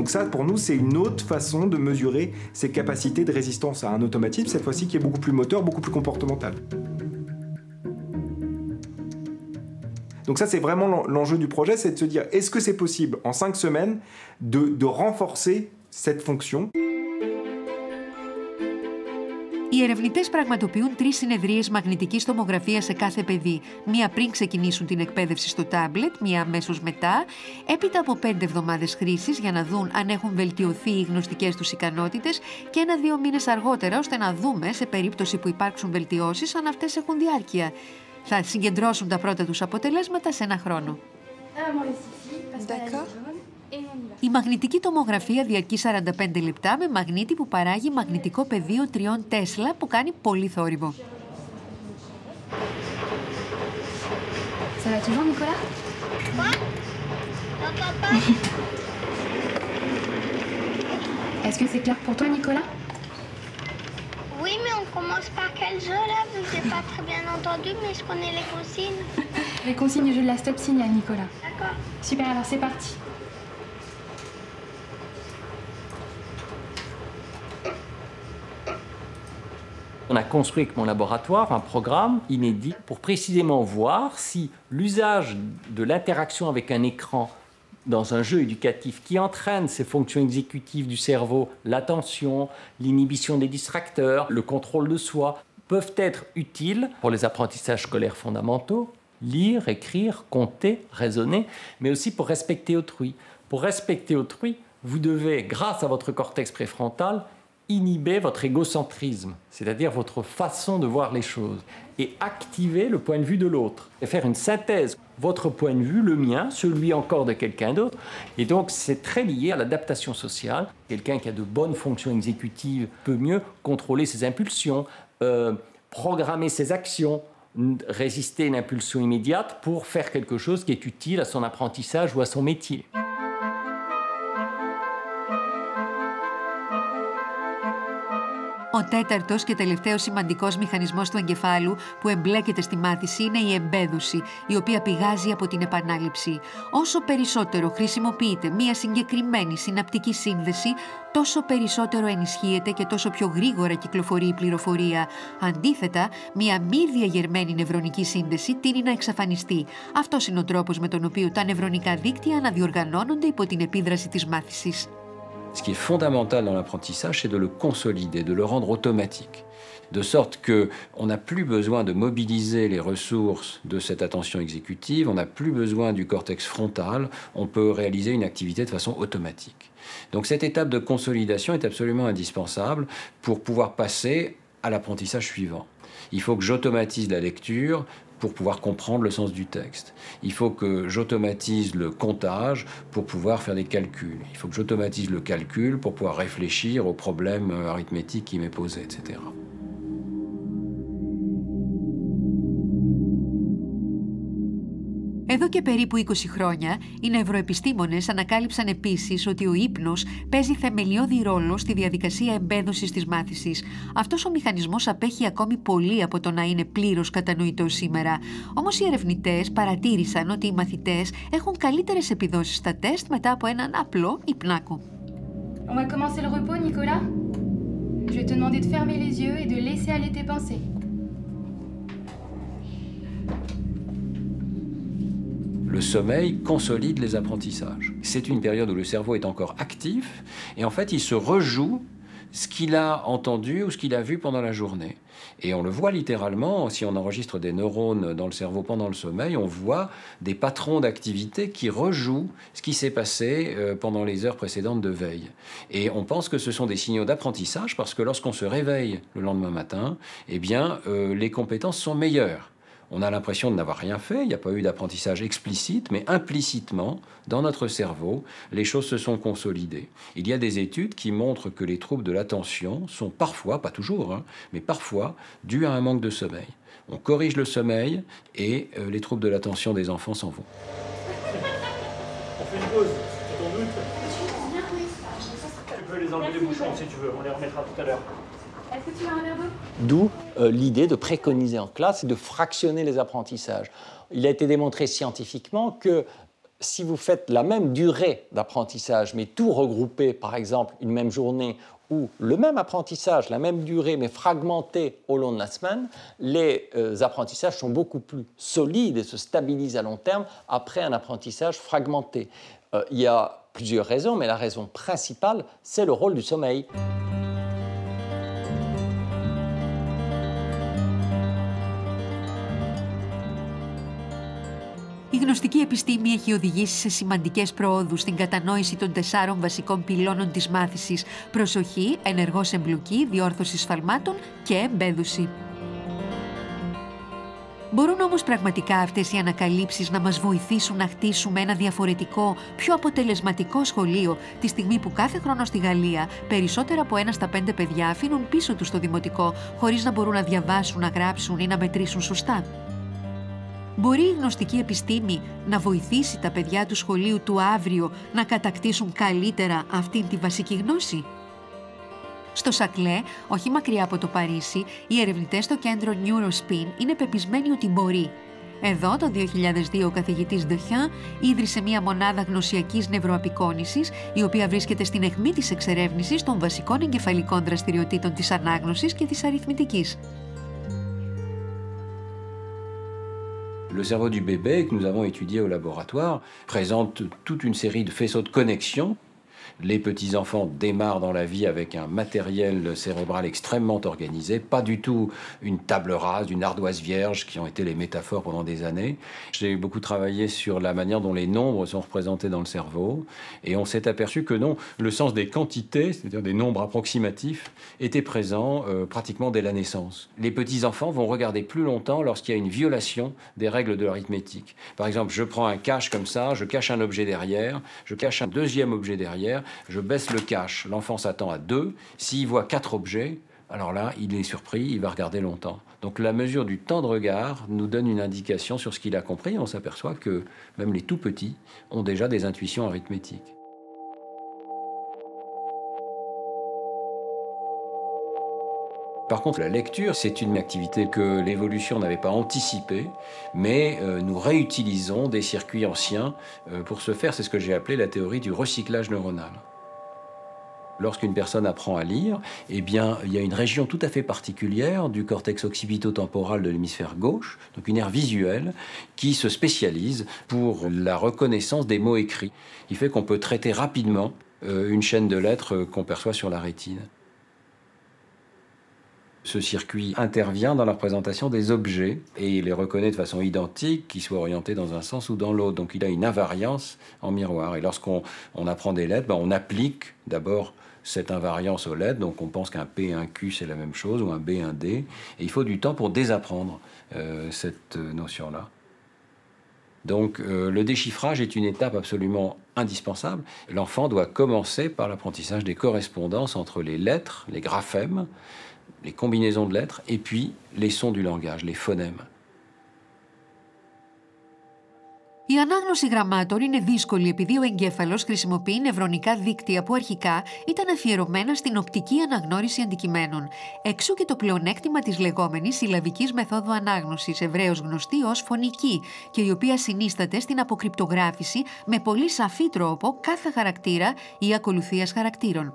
Donc ça, pour nous, c'est une autre façon de mesurer ses capacités de résistance à un automatisme, cette fois-ci qui est beaucoup plus moteur, beaucoup plus comportemental. Donc ça, c'est vraiment l'enjeu du projet, c'est de se dire, est-ce que c'est possible, en 5 semaines, de renforcer cette fonction ? Οι ερευνητές πραγματοποιούν 3 συνεδρίες μαγνητικής τομογραφίας σε κάθε παιδί. Μία πριν ξεκινήσουν την εκπαίδευση στο τάμπλετ, μία αμέσως μετά, έπειτα από 5 εβδομάδες χρήσης για να δουν αν έχουν βελτιωθεί οι γνωστικές τους ικανότητες και 1-2 μήνες αργότερα, ώστε να δούμε, σε περίπτωση που υπάρξουν βελτιώσεις, αν αυτές έχουν διάρκεια. Θα συγκεντρώσουν τα πρώτα τους αποτελέσματα σε 1 χρόνο. Η μαγνητική τομογραφία διαρκεί 45 λεπτά με μαγνήτη που παράγει μαγνητικό πεδίο 3 Τέσλα που κάνει πολύ θόρυβο. Ça va toujours, Nicolas? Quoi? Papa? Est-ce que c'est clair pour toi, Nicolas? Oui, mais on commence par quel jeu là? Je n'ai pas très bien entendu, mais je connais les consignes. Les consignes du jeu de la stop signal, Nicolas. D'accord. Super, alors c'est parti. On a construit avec mon laboratoire un programme inédit pour précisément voir si l'usage de l'interaction avec un écran dans un jeu éducatif qui entraîne ces fonctions exécutives du cerveau, l'attention, l'inhibition des distracteurs, le contrôle de soi, peuvent être utiles pour les apprentissages scolaires fondamentaux, lire, écrire, compter, raisonner, mais aussi pour respecter autrui. Pour respecter autrui, vous devez, grâce à votre cortex préfrontal, inhiber votre égocentrisme, c'est-à-dire votre façon de voir les choses, et activer le point de vue de l'autre, et faire une synthèse, votre point de vue, le mien, celui encore de quelqu'un d'autre. Et donc c'est très lié à l'adaptation sociale. Quelqu'un qui a de bonnes fonctions exécutives peut mieux contrôler ses impulsions, programmer ses actions, résister à une impulsion immédiate pour faire quelque chose qui est utile à son apprentissage ou à son métier. Ο τέταρτος και τελευταίος σημαντικός μηχανισμός του εγκεφάλου που εμπλέκεται στη μάθηση είναι η εμπέδωση, η οποία πηγάζει από την επανάληψη. Όσο περισσότερο χρησιμοποιείται μία συγκεκριμένη συναπτική σύνδεση, τόσο περισσότερο ενισχύεται και τόσο πιο γρήγορα κυκλοφορεί η πληροφορία. Αντίθετα, μία μη διαγερμένη νευρονική σύνδεση τείνει να εξαφανιστεί. Αυτός είναι ο τρόπος με τον οποίο τα νευρονικά δίκτυα αναδιοργανώνονται υπό την επίδραση της μάθησης. Ce qui est fondamental dans l'apprentissage, c'est de le consolider, de le rendre automatique, de sorte qu'on n'a plus besoin de mobiliser les ressources de cette attention exécutive, on n'a plus besoin du cortex frontal, on peut réaliser une activité de façon automatique. Donc cette étape de consolidation est absolument indispensable pour pouvoir passer à l'apprentissage suivant. Il faut que j'automatise la lecture pour pouvoir comprendre le sens du texte. Il faut que j'automatise le comptage pour pouvoir faire des calculs. Il faut que j'automatise le calcul pour pouvoir réfléchir aux problèmes arithmétiques qui m'est posé, etc. Εδώ και περίπου 20 χρόνια, οι νευροεπιστήμονες ανακάλυψαν επίσης ότι ο ύπνος παίζει θεμελιώδη ρόλο στη διαδικασία εμπέδωσης της μάθησης. Αυτός ο μηχανισμός απέχει ακόμη πολύ από το να είναι πλήρως κατανοητός σήμερα. Όμως οι ερευνητές παρατήρησαν ότι οι μαθητές έχουν καλύτερες επιδόσεις στα τεστ μετά από έναν απλό υπνάκο. On va commencer le repos, Nicolas. Je vais te demander de fermer les yeux et de laisser aller tes pensées. Le sommeil consolide les apprentissages. C'est une période où le cerveau est encore actif et en fait il se rejoue ce qu'il a entendu ou ce qu'il a vu pendant la journée. Et on le voit littéralement, si on enregistre des neurones dans le cerveau pendant le sommeil, on voit des patrons d'activité qui rejouent ce qui s'est passé pendant les heures précédentes de veille. Et on pense que ce sont des signaux d'apprentissage parce que lorsqu'on se réveille le lendemain matin, eh bien, les compétences sont meilleures. On a l'impression de n'avoir rien fait, il n'y a pas eu d'apprentissage explicite, mais implicitement, dans notre cerveau, les choses se sont consolidées. Il y a des études qui montrent que les troubles de l'attention sont parfois, pas toujours, mais parfois, dus à un manque de sommeil. On corrige le sommeil et les troubles de l'attention des enfants s'en vont. On fait une pause, tu t'en doutes? Tu peux les enlever les bouchons si tu veux, on les remettra tout à l'heure. Est-ce que tu as un verre d'eau? D'où l'idée de préconiser en classe et de fractionner les apprentissages. Il a été démontré scientifiquement que si vous faites la même durée d'apprentissage, mais tout regroupé, par exemple, une même journée, ou le même apprentissage, la même durée, mais fragmenté au long de la semaine, les apprentissages sont beaucoup plus solides et se stabilisent à long terme après un apprentissage fragmenté. Il y a plusieurs raisons, mais la raison principale, c'est le rôle du sommeil. Η γνωστική επιστήμη έχει οδηγήσει σε σημαντικές προόδους στην κατανόηση των 4 βασικών πυλώνων της μάθησης: προσοχή, ενεργός εμπλοκή, διόρθωση σφαλμάτων και εμπέδωση. Μπορούν όμως πραγματικά αυτές οι ανακαλύψεις να μας βοηθήσουν να χτίσουμε ένα διαφορετικό, πιο αποτελεσματικό σχολείο, τη στιγμή που κάθε χρόνο στη Γαλλία περισσότερα από 1 στα 5 παιδιά αφήνουν πίσω τους το δημοτικό, χωρίς να μπορούν να διαβάσουν, να γράψουν ή να μετρήσουν σωστά? Μπορεί η γνωστική επιστήμη να βοηθήσει τα παιδιά του σχολείου του αύριο να κατακτήσουν καλύτερα αυτήν τη βασική γνώση? Στο Σακλέ, όχι μακριά από το Παρίσι, οι ερευνητές στο κέντρο NeuroSpin είναι πεπισμένοι ότι μπορεί. Εδώ, το 2002, ο καθηγητής Ντεχιάν ίδρυσε μια μονάδα γνωσιακής νευροαπεικόνησης, η οποία βρίσκεται στην αιχμή της εξερεύνησης των βασικών εγκεφαλικών δραστηριοτήτων της ανάγνωσης και της αριθμητικής. Le cerveau du bébé que nous avons étudié au laboratoire présente toute une série de faisceaux de connexion. Les petits-enfants démarrent dans la vie avec un matériel cérébral extrêmement organisé, pas du tout une table rase, une ardoise vierge qui ont été les métaphores pendant des années. J'ai beaucoup travaillé sur la manière dont les nombres sont représentés dans le cerveau et on s'est aperçu que non, le sens des quantités, c'est-à-dire des nombres approximatifs, était présent pratiquement dès la naissance. Les petits-enfants vont regarder plus longtemps lorsqu'il y a une violation des règles de l'arithmétique. Par exemple, je prends un cache comme ça, je cache un objet derrière, je cache un deuxième objet derrière, je baisse le cache, l'enfant s'attend à 2, s'il voit 4 objets, alors là, il est surpris, il va regarder longtemps. Donc la mesure du temps de regard nous donne une indication sur ce qu'il a compris, et on s'aperçoit que même les tout petits ont déjà des intuitions arithmétiques. Par contre, la lecture, c'est une activité que l'évolution n'avait pas anticipée, mais nous réutilisons des circuits anciens. Pour ce faire, c'est ce que j'ai appelé la théorie du recyclage neuronal. Lorsqu'une personne apprend à lire, eh bien, il y a une région tout à fait particulière du cortex occipito-temporal de l'hémisphère gauche, donc une aire visuelle, qui se spécialise pour la reconnaissance des mots écrits. Il fait qu'on peut traiter rapidement une chaîne de lettres qu'on perçoit sur la rétine. Ce circuit intervient dans la représentation des objets et il les reconnaît de façon identique, qu'ils soient orientés dans un sens ou dans l'autre. Donc il a une invariance en miroir. Et lorsqu'on apprend des lettres, on applique d'abord cette invariance aux lettres. Donc on pense qu'un P et un Q, c'est la même chose, ou un B et un D. Et il faut du temps pour désapprendre cette notion-là. Donc le déchiffrage est une étape absolument indispensable. L'enfant doit commencer par l'apprentissage des correspondances entre les lettres, les graphèmes, les combinaisons de lettres, et puis les sons du langage, les phonèmes. Η ανάγνωση γραμμάτων είναι δύσκολη επειδή ο εγκέφαλος χρησιμοποιεί νευρονικά δίκτυα που αρχικά ήταν αφιερωμένα στην οπτική αναγνώριση αντικειμένων. Εξού και το πλεονέκτημα της λεγόμενης συλλαβικής μεθόδου ανάγνωσης, ευρέως γνωστή ως φωνική, και η οποία συνίσταται στην αποκρυπτογράφηση με πολύ σαφή τρόπο κάθε χαρακτήρα ή ακολουθίας χαρακτήρων.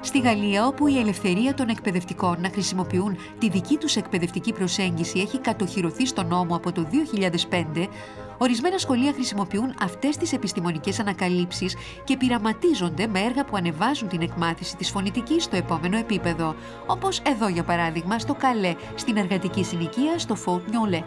Στη Γαλλία, όπου η ελευθερία των εκπαιδευτικών να χρησιμοποιούν τη δική τους εκπαιδευτική προσέγγιση έχει κατοχυρωθεί στον νόμο από το 2005, ορισμένα σχολεία χρησιμοποιούν αυτές τις επιστημονικές ανακαλύψεις και πειραματίζονται με έργα που ανεβάζουν την εκμάθηση της φωνητικής στο επόμενο επίπεδο, όπως εδώ για παράδειγμα στο Καλέ, στην εργατική συνοικία στο Fort Nollet.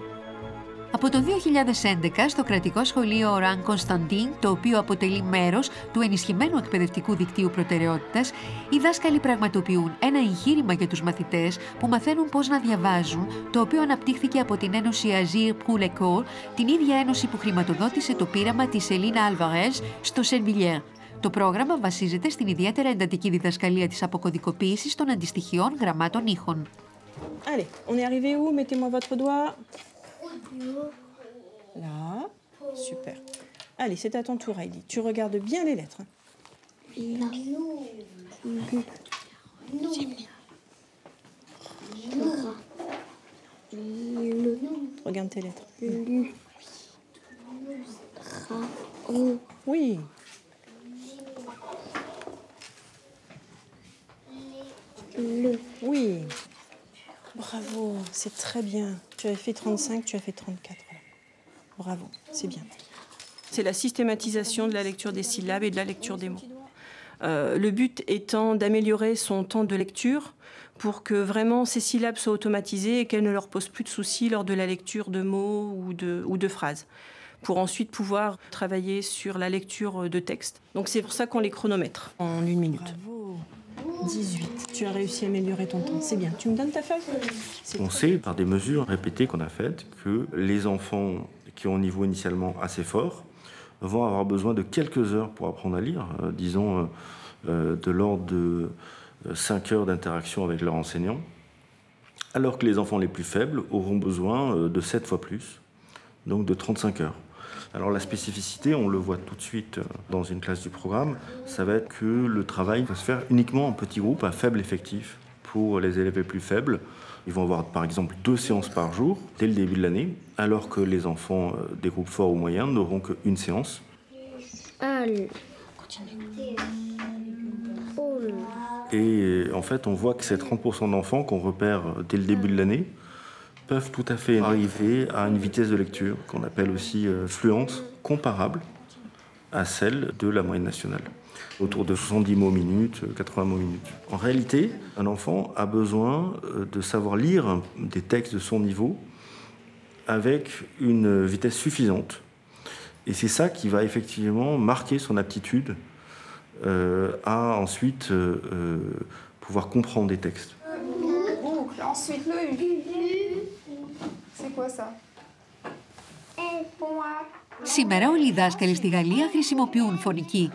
Από το 2011, στο κρατικό σχολείο Oran Constantin, το οποίο αποτελεί μέρος του ενισχυμένου εκπαιδευτικού δικτύου προτεραιότητας, οι δάσκαλοι πραγματοποιούν ένα εγχείρημα για τους μαθητές που μαθαίνουν πώς να διαβάζουν, το οποίο αναπτύχθηκε από την Ένωση Agir pour l'école, την ίδια ένωση που χρηματοδότησε το πείραμα της Elina Alvarez στο Saint-Villiers. Το πρόγραμμα βασίζεται στην ιδιαίτερα εντατική διδασκαλία της αποκωδικοποίησης των αντιστοιχειών γραμμάτων ήχων. Allez, on est arrivé où? Mettez-moi votre doigt. Là, super. Allez, c'est à ton tour, Heidi. Tu regardes bien les lettres. Regarde tes lettres. Oui. Oui. Bravo, c'est très bien. Tu avais fait 35, tu as fait 34. Bravo, c'est bien. C'est la systématisation de la lecture des syllabes et de la lecture des mots. Le but étant d'améliorer son temps de lecture pour que vraiment ces syllabes soient automatisées et qu'elles ne leur posent plus de soucis lors de la lecture de mots ou de phrases, pour ensuite pouvoir travailler sur la lecture de textes. Donc c'est pour ça qu'on les chronomètre en 1 minute. Bravo. 18. Tu as réussi à améliorer ton temps. C'est bien. Tu me donnes ta feuille? On sait par des mesures répétées qu'on a faites que les enfants qui ont un niveau initialement assez fort vont avoir besoin de quelques heures pour apprendre à lire, disons de l'ordre de 5 heures d'interaction avec leur enseignant, alors que les enfants les plus faibles auront besoin de 7 fois plus, donc de 35 heures. Alors la spécificité, on le voit tout de suite dans une classe du programme, ça va être que le travail va se faire uniquement en petits groupes à faible effectif. Pour les élèves les plus faibles, ils vont avoir par exemple 2 séances par jour dès le début de l'année, alors que les enfants des groupes forts ou moyens n'auront qu'une séance. Et en fait, on voit que ces 30% d'enfants qu'on repère dès le début de l'année peuvent tout à fait arriver à une vitesse de lecture qu'on appelle aussi fluence comparable à celle de la moyenne nationale. Autour de 70 mots minute, 80 mots minute. En réalité, un enfant a besoin de savoir lire des textes de son niveau avec une vitesse suffisante. Et c'est ça qui va effectivement marquer son aptitude à ensuite pouvoir comprendre des textes. Boucle, ensuite le U. C'est quoi ça? Pour moi. Σήμερα όλοι οι δάσκαλοι στη Γαλλία χρησιμοποιούν φωνική.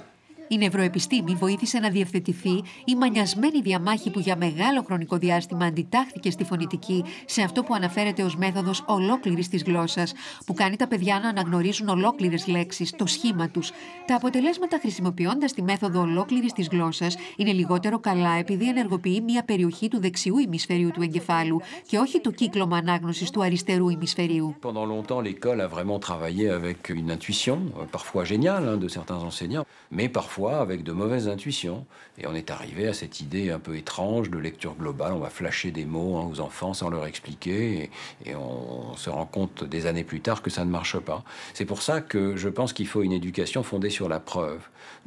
Η νευροεπιστήμη βοήθησε να διευθετηθεί η μανιασμένη διαμάχη που για μεγάλο χρονικό διάστημα αντιτάχθηκε στη φωνητική σε αυτό που αναφέρεται ως μέθοδος ολόκληρης της γλώσσας, που κάνει τα παιδιά να αναγνωρίζουν ολόκληρες λέξεις, το σχήμα τους. Τα αποτελέσματα χρησιμοποιώντας τη μέθοδο ολόκληρης της γλώσσας είναι λιγότερο καλά επειδή ενεργοποιεί μια περιοχή του δεξιού ημισφαιρίου του εγκεφάλου και όχι το κύκλωμα ανάγνωσης του αριστερού ημισφαιρίου. Pendant longtemps, l'école a vraiment travaillé avec une intuition, parfois géniale, de certains enseignants, mais parfois avec de mauvaises intuitions. Et on est arrivé à cette idée un peu étrange de lecture globale. On va flasher des mots aux enfants sans leur expliquer. Et on se rend compte des années plus tard que ça ne marche pas. C'est pour ça que je pense qu'il faut une éducation fondée sur la preuve.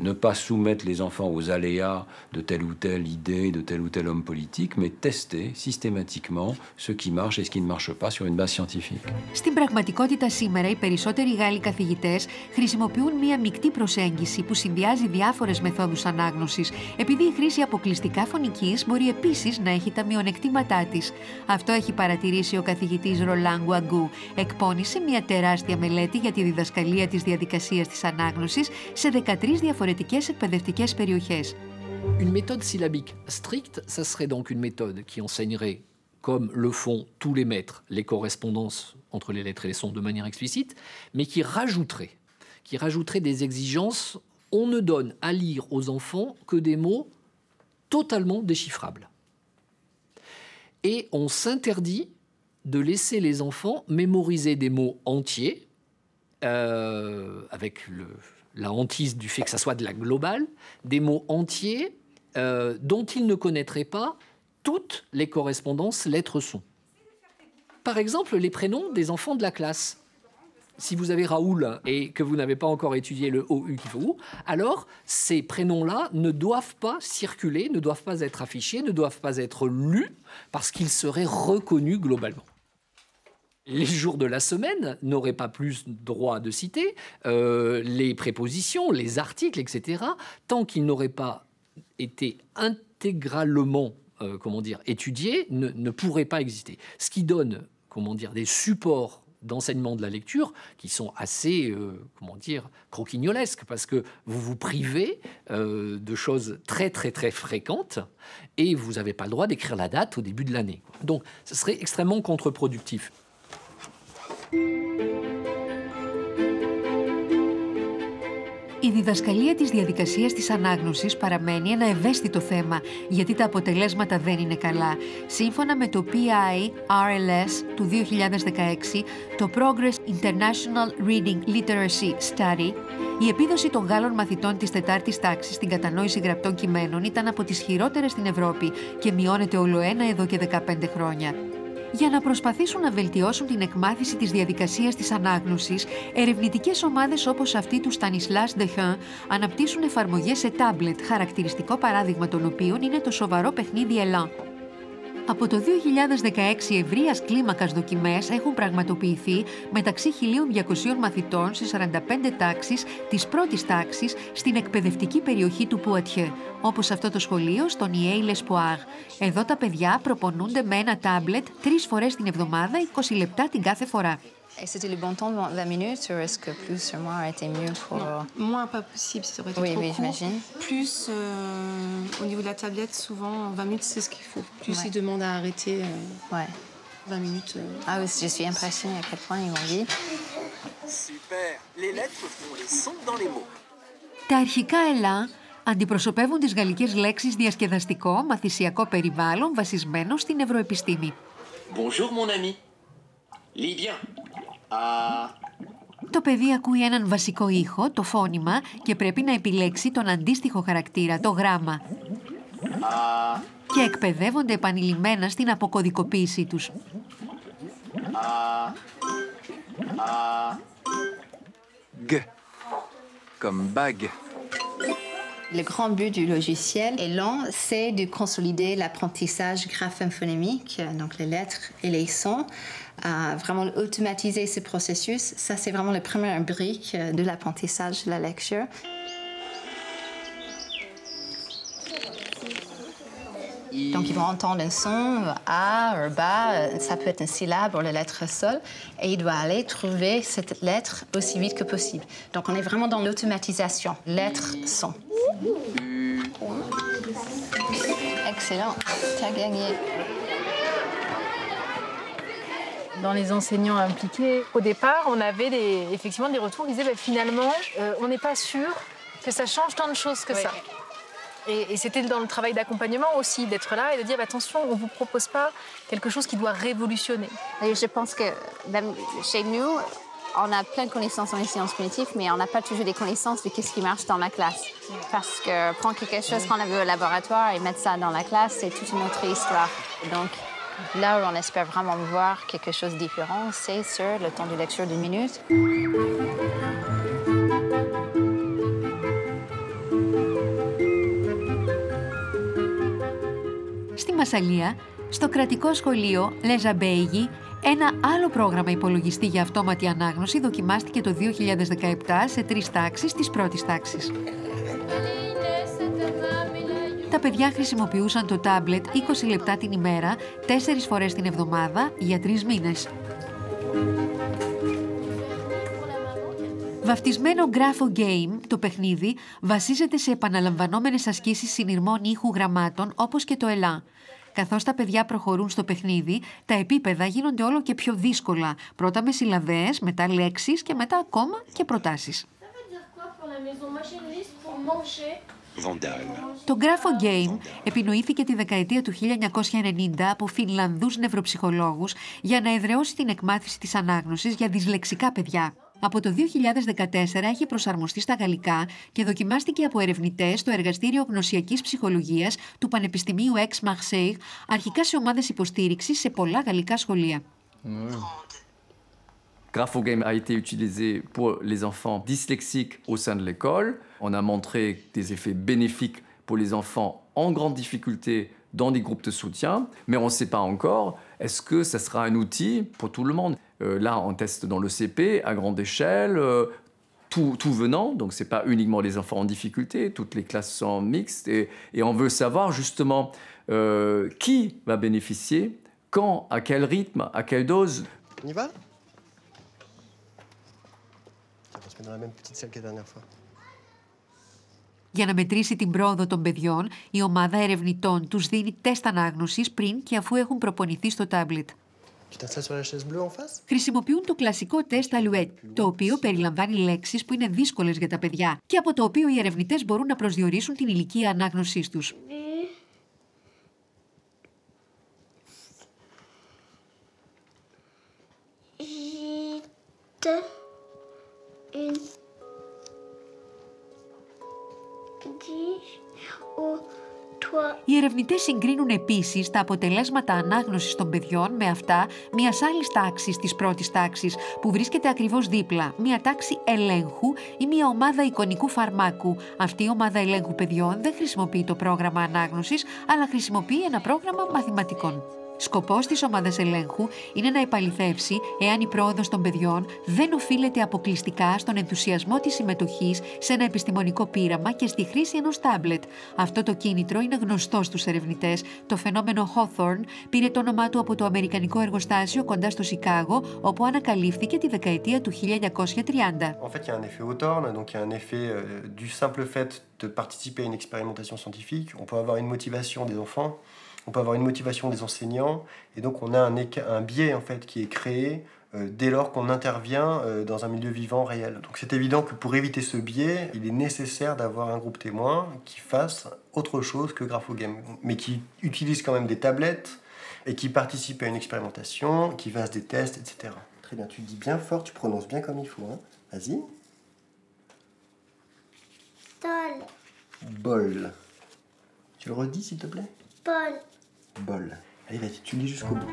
Ne pas soumettre les enfants aux aléas de telle ou telle idée, de tel ou tel homme politique, mais tester systématiquement ce qui marche et ce qui ne marche pas sur une base scientifique. Στην πραγματικότητα σήμερα οι περισσότεροι Γάλλοι καθηγητές χρησιμοποιούν μια μεικτή προσέγγιση που συνδυάζει διάφορες μεθόδους ανάγνωσης, επειδή η χρήση αποκλειστικά φωνικής μπορεί επίσης να έχει τα μειονεκτήματά της. Αυτό έχει παρατηρήσει ο καθηγητής Ρολάν Γκουαγκού. Εκπώνησε μια τεράστια μελέτη για τη διδασκαλία της διαδικασίας της ανάγνωσης σε 13 διαφορετικές εκπαιδευτικές περιοχές. Une méthode syllabique stricte, ça serait donc une méthode qui enseignerait, comme le font tous les maîtres, les correspondances entre les lettres et les sons de manière explicite, mais qui rajouterait des exigences. On ne donne à lire aux enfants que des mots totalement déchiffrables. Et on s'interdit de laisser les enfants mémoriser des mots entiers, avec la hantise du fait que ça soit de la globale, des mots entiers dont ils ne connaîtraient pas toutes les correspondances lettres-sons. Par exemple, les prénoms des enfants de la classe. Si vous avez Raoul et que vous n'avez pas encore étudié le OU qui faut, alors ces prénoms-là ne doivent pas circuler, ne doivent pas être affichés, ne doivent pas être lus parce qu'ils seraient reconnus globalement. Les jours de la semaine n'auraient pas plus droit de citer les prépositions, les articles, etc., tant qu'ils n'auraient pas été intégralement étudiés, ne pourraient pas exister. Ce qui donne des supports d'enseignement de la lecture qui sont assez, croquignolesques, parce que vous vous privez de choses très, très, très fréquentes et vous n'avez pas le droit d'écrire la date au début de l'année. Donc, ce serait extrêmement contre-productif. Η διδασκαλία της διαδικασίας της ανάγνωσης παραμένει ένα ευαίσθητο θέμα, γιατί τα αποτελέσματα δεν είναι καλά. Σύμφωνα με το PIRLS του 2016, το Progress International Reading Literacy Study, η επίδοση των Γάλλων μαθητών της 4ης τάξης στην κατανόηση γραπτών κειμένων ήταν από τις χειρότερες στην Ευρώπη και μειώνεται ολοένα εδώ και 15 χρόνια. Για να προσπαθήσουν να βελτιώσουν την εκμάθηση της διαδικασίας της ανάγνωσης, ερευνητικές ομάδες όπως αυτή του Stanislas Dehaene αναπτύσσουν εφαρμογές σε τάμπλετ, χαρακτηριστικό παράδειγμα των οποίων είναι το σοβαρό παιχνίδι Elan. Από το 2016 ευρείας κλίμακας δοκιμές έχουν πραγματοποιηθεί μεταξύ 1.200 μαθητών σε 45 τάξεις της πρώτης τάξης στην εκπαιδευτική περιοχή του Poitiers, όπως αυτό το σχολείο στον Niey l'Espoir. Εδώ τα παιδιά προπονούνται με ένα τάμπλετ 3 φορές την εβδομάδα, 20 λεπτά την κάθε φορά. Et c'était le bon temps, 20 minutes, ou est-ce que plus sur moins aurait été mieux pour... Non, moins pas possible, ça aurait été trop court. J'imagine. Plus, au niveau de la tablette, souvent, 20 minutes, c'est ce qu'il faut. Plus ils demandent à arrêter 20 minutes. Ah oui, je suis impressionnée à quel point ils m'ont dit. Super. lettres font les sons dans les mots. Τα αρχικά ΕΛΑ αντιπροσωπεύουν τις γαλλικές λέξεις διασκεδαστικό, μαθησιακό περιβάλλον βασισμένο στην ευρωεπιστήμη. Bonjour mon ami. Lis bien. Το παιδί ακούει έναν βασικό ήχο, το φώνημα, και πρέπει να επιλέξει τον αντίστοιχο χαρακτήρα, το γράμμα. Και εκπαιδεύονται επανειλημμένα στην αποκωδικοποίησή τους. G, comme bague. Le grand but du logiciel ELAN, c'est de consolider l'apprentissage graphème-phonémique, donc les lettres et les sons, vraiment automatiser ce processus. Ça, c'est vraiment la première brique de l'apprentissage de la lecture. Donc, ils vont entendre un son, A, ou Ba, ça peut être une syllabe ou la lettre seule, et il doit aller trouver cette lettre aussi vite que possible. Donc, on est vraiment dans l'automatisation, lettre, son. Excellent, tu as gagné. Dans les enseignants impliqués, au départ, on avait effectivement des retours qui disaient finalement, on n'est pas sûr que ça change tant de choses que ça. Et c'était dans le travail d'accompagnement aussi, d'être là et de dire attention, on ne vous propose pas quelque chose qui doit révolutionner. Et je pense que même chez nous, on a plein de connaissances dans les sciences cognitives, mais on n'a pas toujours des connaissances de ce qui marche dans la classe. Parce que prendre quelque chose qu'on a vu au laboratoire et mettre ça dans la classe, c'est toute une autre histoire. Donc là où on espère vraiment voir quelque chose de différent, c'est sur le temps de lecture d'une minute. Στη Μασσαλία, στο κρατικό σχολείο Λεζαμπέγι, ένα άλλο πρόγραμμα υπολογιστή για αυτόματη ανάγνωση δοκιμάστηκε το 2017 σε 3 τάξεις της πρώτης τάξης. Τα παιδιά χρησιμοποιούσαν το τάμπλετ 20 λεπτά την ημέρα, 4 φορές την εβδομάδα, για 3 μήνες. Βαφτισμένο Grapho Game, το παιχνίδι βασίζεται σε επαναλαμβανόμενες ασκήσεις συνειρμών ήχου γραμμάτων όπως και το ΕΛΑ. Καθώς τα παιδιά προχωρούν στο παιχνίδι, τα επίπεδα γίνονται όλο και πιο δύσκολα. Πρώτα με συλλαβές, μετά λέξεις και μετά ακόμα και προτάσεις. Το Grapho Game επινοήθηκε τη δεκαετία του 1990 από Φινλανδούς νευροψυχολόγους για να εδραιώσει την εκμάθηση της ανάγνωσης για δυσλεξικά παιδιά. Από το 2014 έχει προσαρμοστεί στα γαλλικά και δοκιμάστηκε από ερευνητές στο Εργαστήριο Γνωσιακής Ψυχολογίας του Πανεπιστημίου Aix-Marseille, αρχικά σε ομάδες υποστήριξης σε πολλά γαλλικά σχολεία. Grapho Game a été utilisé pour les enfants dyslexiques au sein de l'école. On a montré des effets bénéfiques pour les enfants en grande difficulté dans des groupes de soutien, mais on ne sait pas encore, est-ce que ça sera un outil pour tout le monde? Là, on teste dans le CP, à grande échelle, tout venant, donc ce n'est pas uniquement les enfants en difficulté, toutes les classes sont mixtes, et on veut savoir justement qui va bénéficier, quand, à quel rythme, à quelle dose. On y va? On se met dans la même petite salle que la dernière fois. Για να μετρήσει την πρόοδο των παιδιών, η ομάδα ερευνητών τους δίνει τεστ ανάγνωσης πριν και αφού έχουν προπονηθεί στο τάμπλετ. Χρησιμοποιούν το κλασικό τεστ Alouette, το οποίο περιλαμβάνει λέξεις που είναι δύσκολες για τα παιδιά και από το οποίο οι ερευνητές μπορούν να προσδιορίσουν την ηλικία ανάγνωσής τους. Οι ερευνητές συγκρίνουν επίσης τα αποτελέσματα ανάγνωσης των παιδιών με αυτά μιας άλλης τάξης της πρώτης τάξης που βρίσκεται ακριβώς δίπλα, μια τάξη ελέγχου ή μια ομάδα εικονικού φαρμάκου. Αυτή η ομάδα ελέγχου παιδιών δεν χρησιμοποιεί το πρόγραμμα ανάγνωσης, αλλά χρησιμοποιεί ένα πρόγραμμα μαθηματικών. Σκοπός της ομάδας ελέγχου είναι να επαληθεύσει εάν η πρόοδος των παιδιών δεν οφείλεται αποκλειστικά στον ενθουσιασμό της συμμετοχής σε ένα επιστημονικό πείραμα και στη χρήση ενός τάμπλετ. Αυτό το κίνητρο είναι γνωστό στους ερευνητές. Το φαινόμενο Hawthorne πήρε το όνομά του από το αμερικανικό εργοστάσιο κοντά στο Σικάγο, όπου ανακαλύφθηκε τη δεκαετία του 1930. En fait, il y a un effet Hawthorne, donc il y a un effet du simple fait de participer à une expérimentation scientifique. On peut avoir une motivation des enfants. On peut avoir une motivation des enseignants, et donc on a un biais en fait qui est créé dès lors qu'on intervient dans un milieu vivant réel. Donc c'est évident que pour éviter ce biais, il est nécessaire d'avoir un groupe témoin qui fasse autre chose que Graphogame, mais qui utilise quand même des tablettes et qui participe à une expérimentation, qui fasse des tests, etc. Très bien, tu dis bien fort, tu prononces bien comme il faut. Hein. Vas-y. Tol. Bol. Tu le redis s'il te plaît? Bol. Bol. Allez, vas-y, tu lis jusqu'au bout.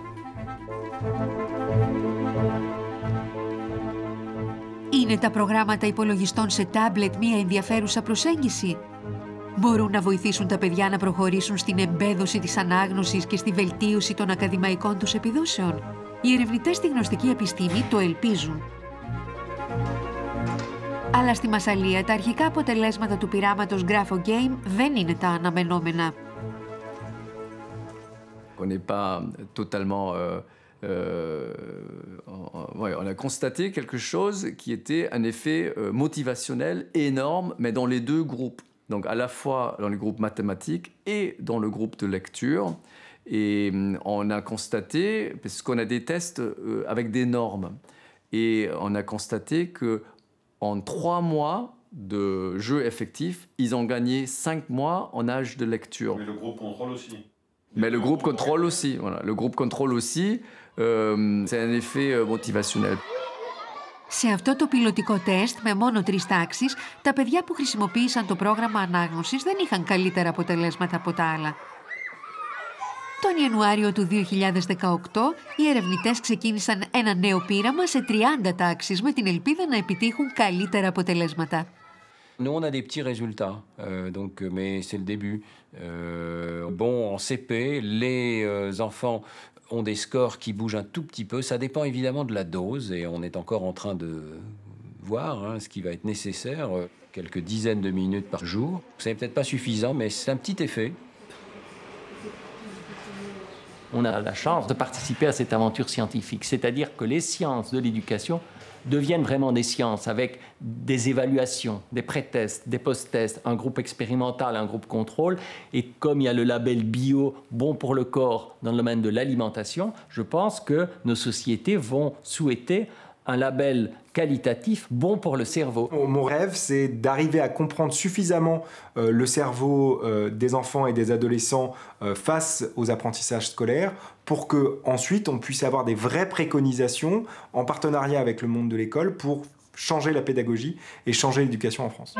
Είναι τα προγράμματα υπολογιστών σε τάμπλετ μία ενδιαφέρουσα προσέγγιση? Μπορούν να βοηθήσουν τα παιδιά να προχωρήσουν στην εμπέδωση της ανάγνωσης και στη βελτίωση των ακαδημαϊκών τους επιδόσεων? Οι ερευνητές στη γνωστική επιστήμη το ελπίζουν. Αλλά στη Μασσαλία τα αρχικά αποτελέσματα του πειράματος Graphogame δεν είναι τα αναμενόμενα. On n'est pas totalement... on a constaté quelque chose qui était un effet motivationnel énorme, mais dans les deux groupes. Donc à la fois dans les groupes mathématiques et dans le groupe de lecture. Et on a constaté, parce qu'on a des tests avec des normes, et on a constaté qu'en 3 mois de jeu effectif, ils ont gagné 5 mois en âge de lecture. Mais le groupe contrôle aussi. Mais le groupe contrôle aussi, voilà. Le groupe contrôle aussi, c'est un effet motivationnel. Σε αυτό το πιλωτικό τεστ με μόνο 3 τάξεις, τα παιδιά που χρησιμοποίησαν το πρόγραμμα ανάγνωσης δεν είχαν καλύτερα αποτελέσματα από τα άλλα. Τον Ιανουάριο του 2018, οι ερευνητές ξεκίνησαν ένα νέο πείραμα σε 30 τάξεις με την ελπίδα να επιτύχουν καλύτερα αποτελέσματα. Nous, on a des petits résultats, mais c'est le début. En CP, les enfants ont des scores qui bougent un tout petit peu. Ça dépend évidemment de la dose et on est encore en train de voir ce qui va être nécessaire. Quelques dizaines de minutes par jour. Ce n'est peut-être pas suffisant, mais c'est un petit effet. On a la chance de participer à cette aventure scientifique, c'est-à-dire que les sciences de l'éducation deviennent vraiment des sciences avec des évaluations, des pré-tests, des post-tests, un groupe expérimental, un groupe contrôle. Et comme il y a le label bio, bon pour le corps, dans le domaine de l'alimentation, je pense que nos sociétés vont souhaiter un label qualitatif bon pour le cerveau. Mon rêve, c'est d'arriver à comprendre suffisamment le cerveau des enfants et des adolescents face aux apprentissages scolaires pour qu'ensuite on puisse avoir des vraies préconisations en partenariat avec le monde de l'école pour changer la pédagogie et changer l'éducation en France.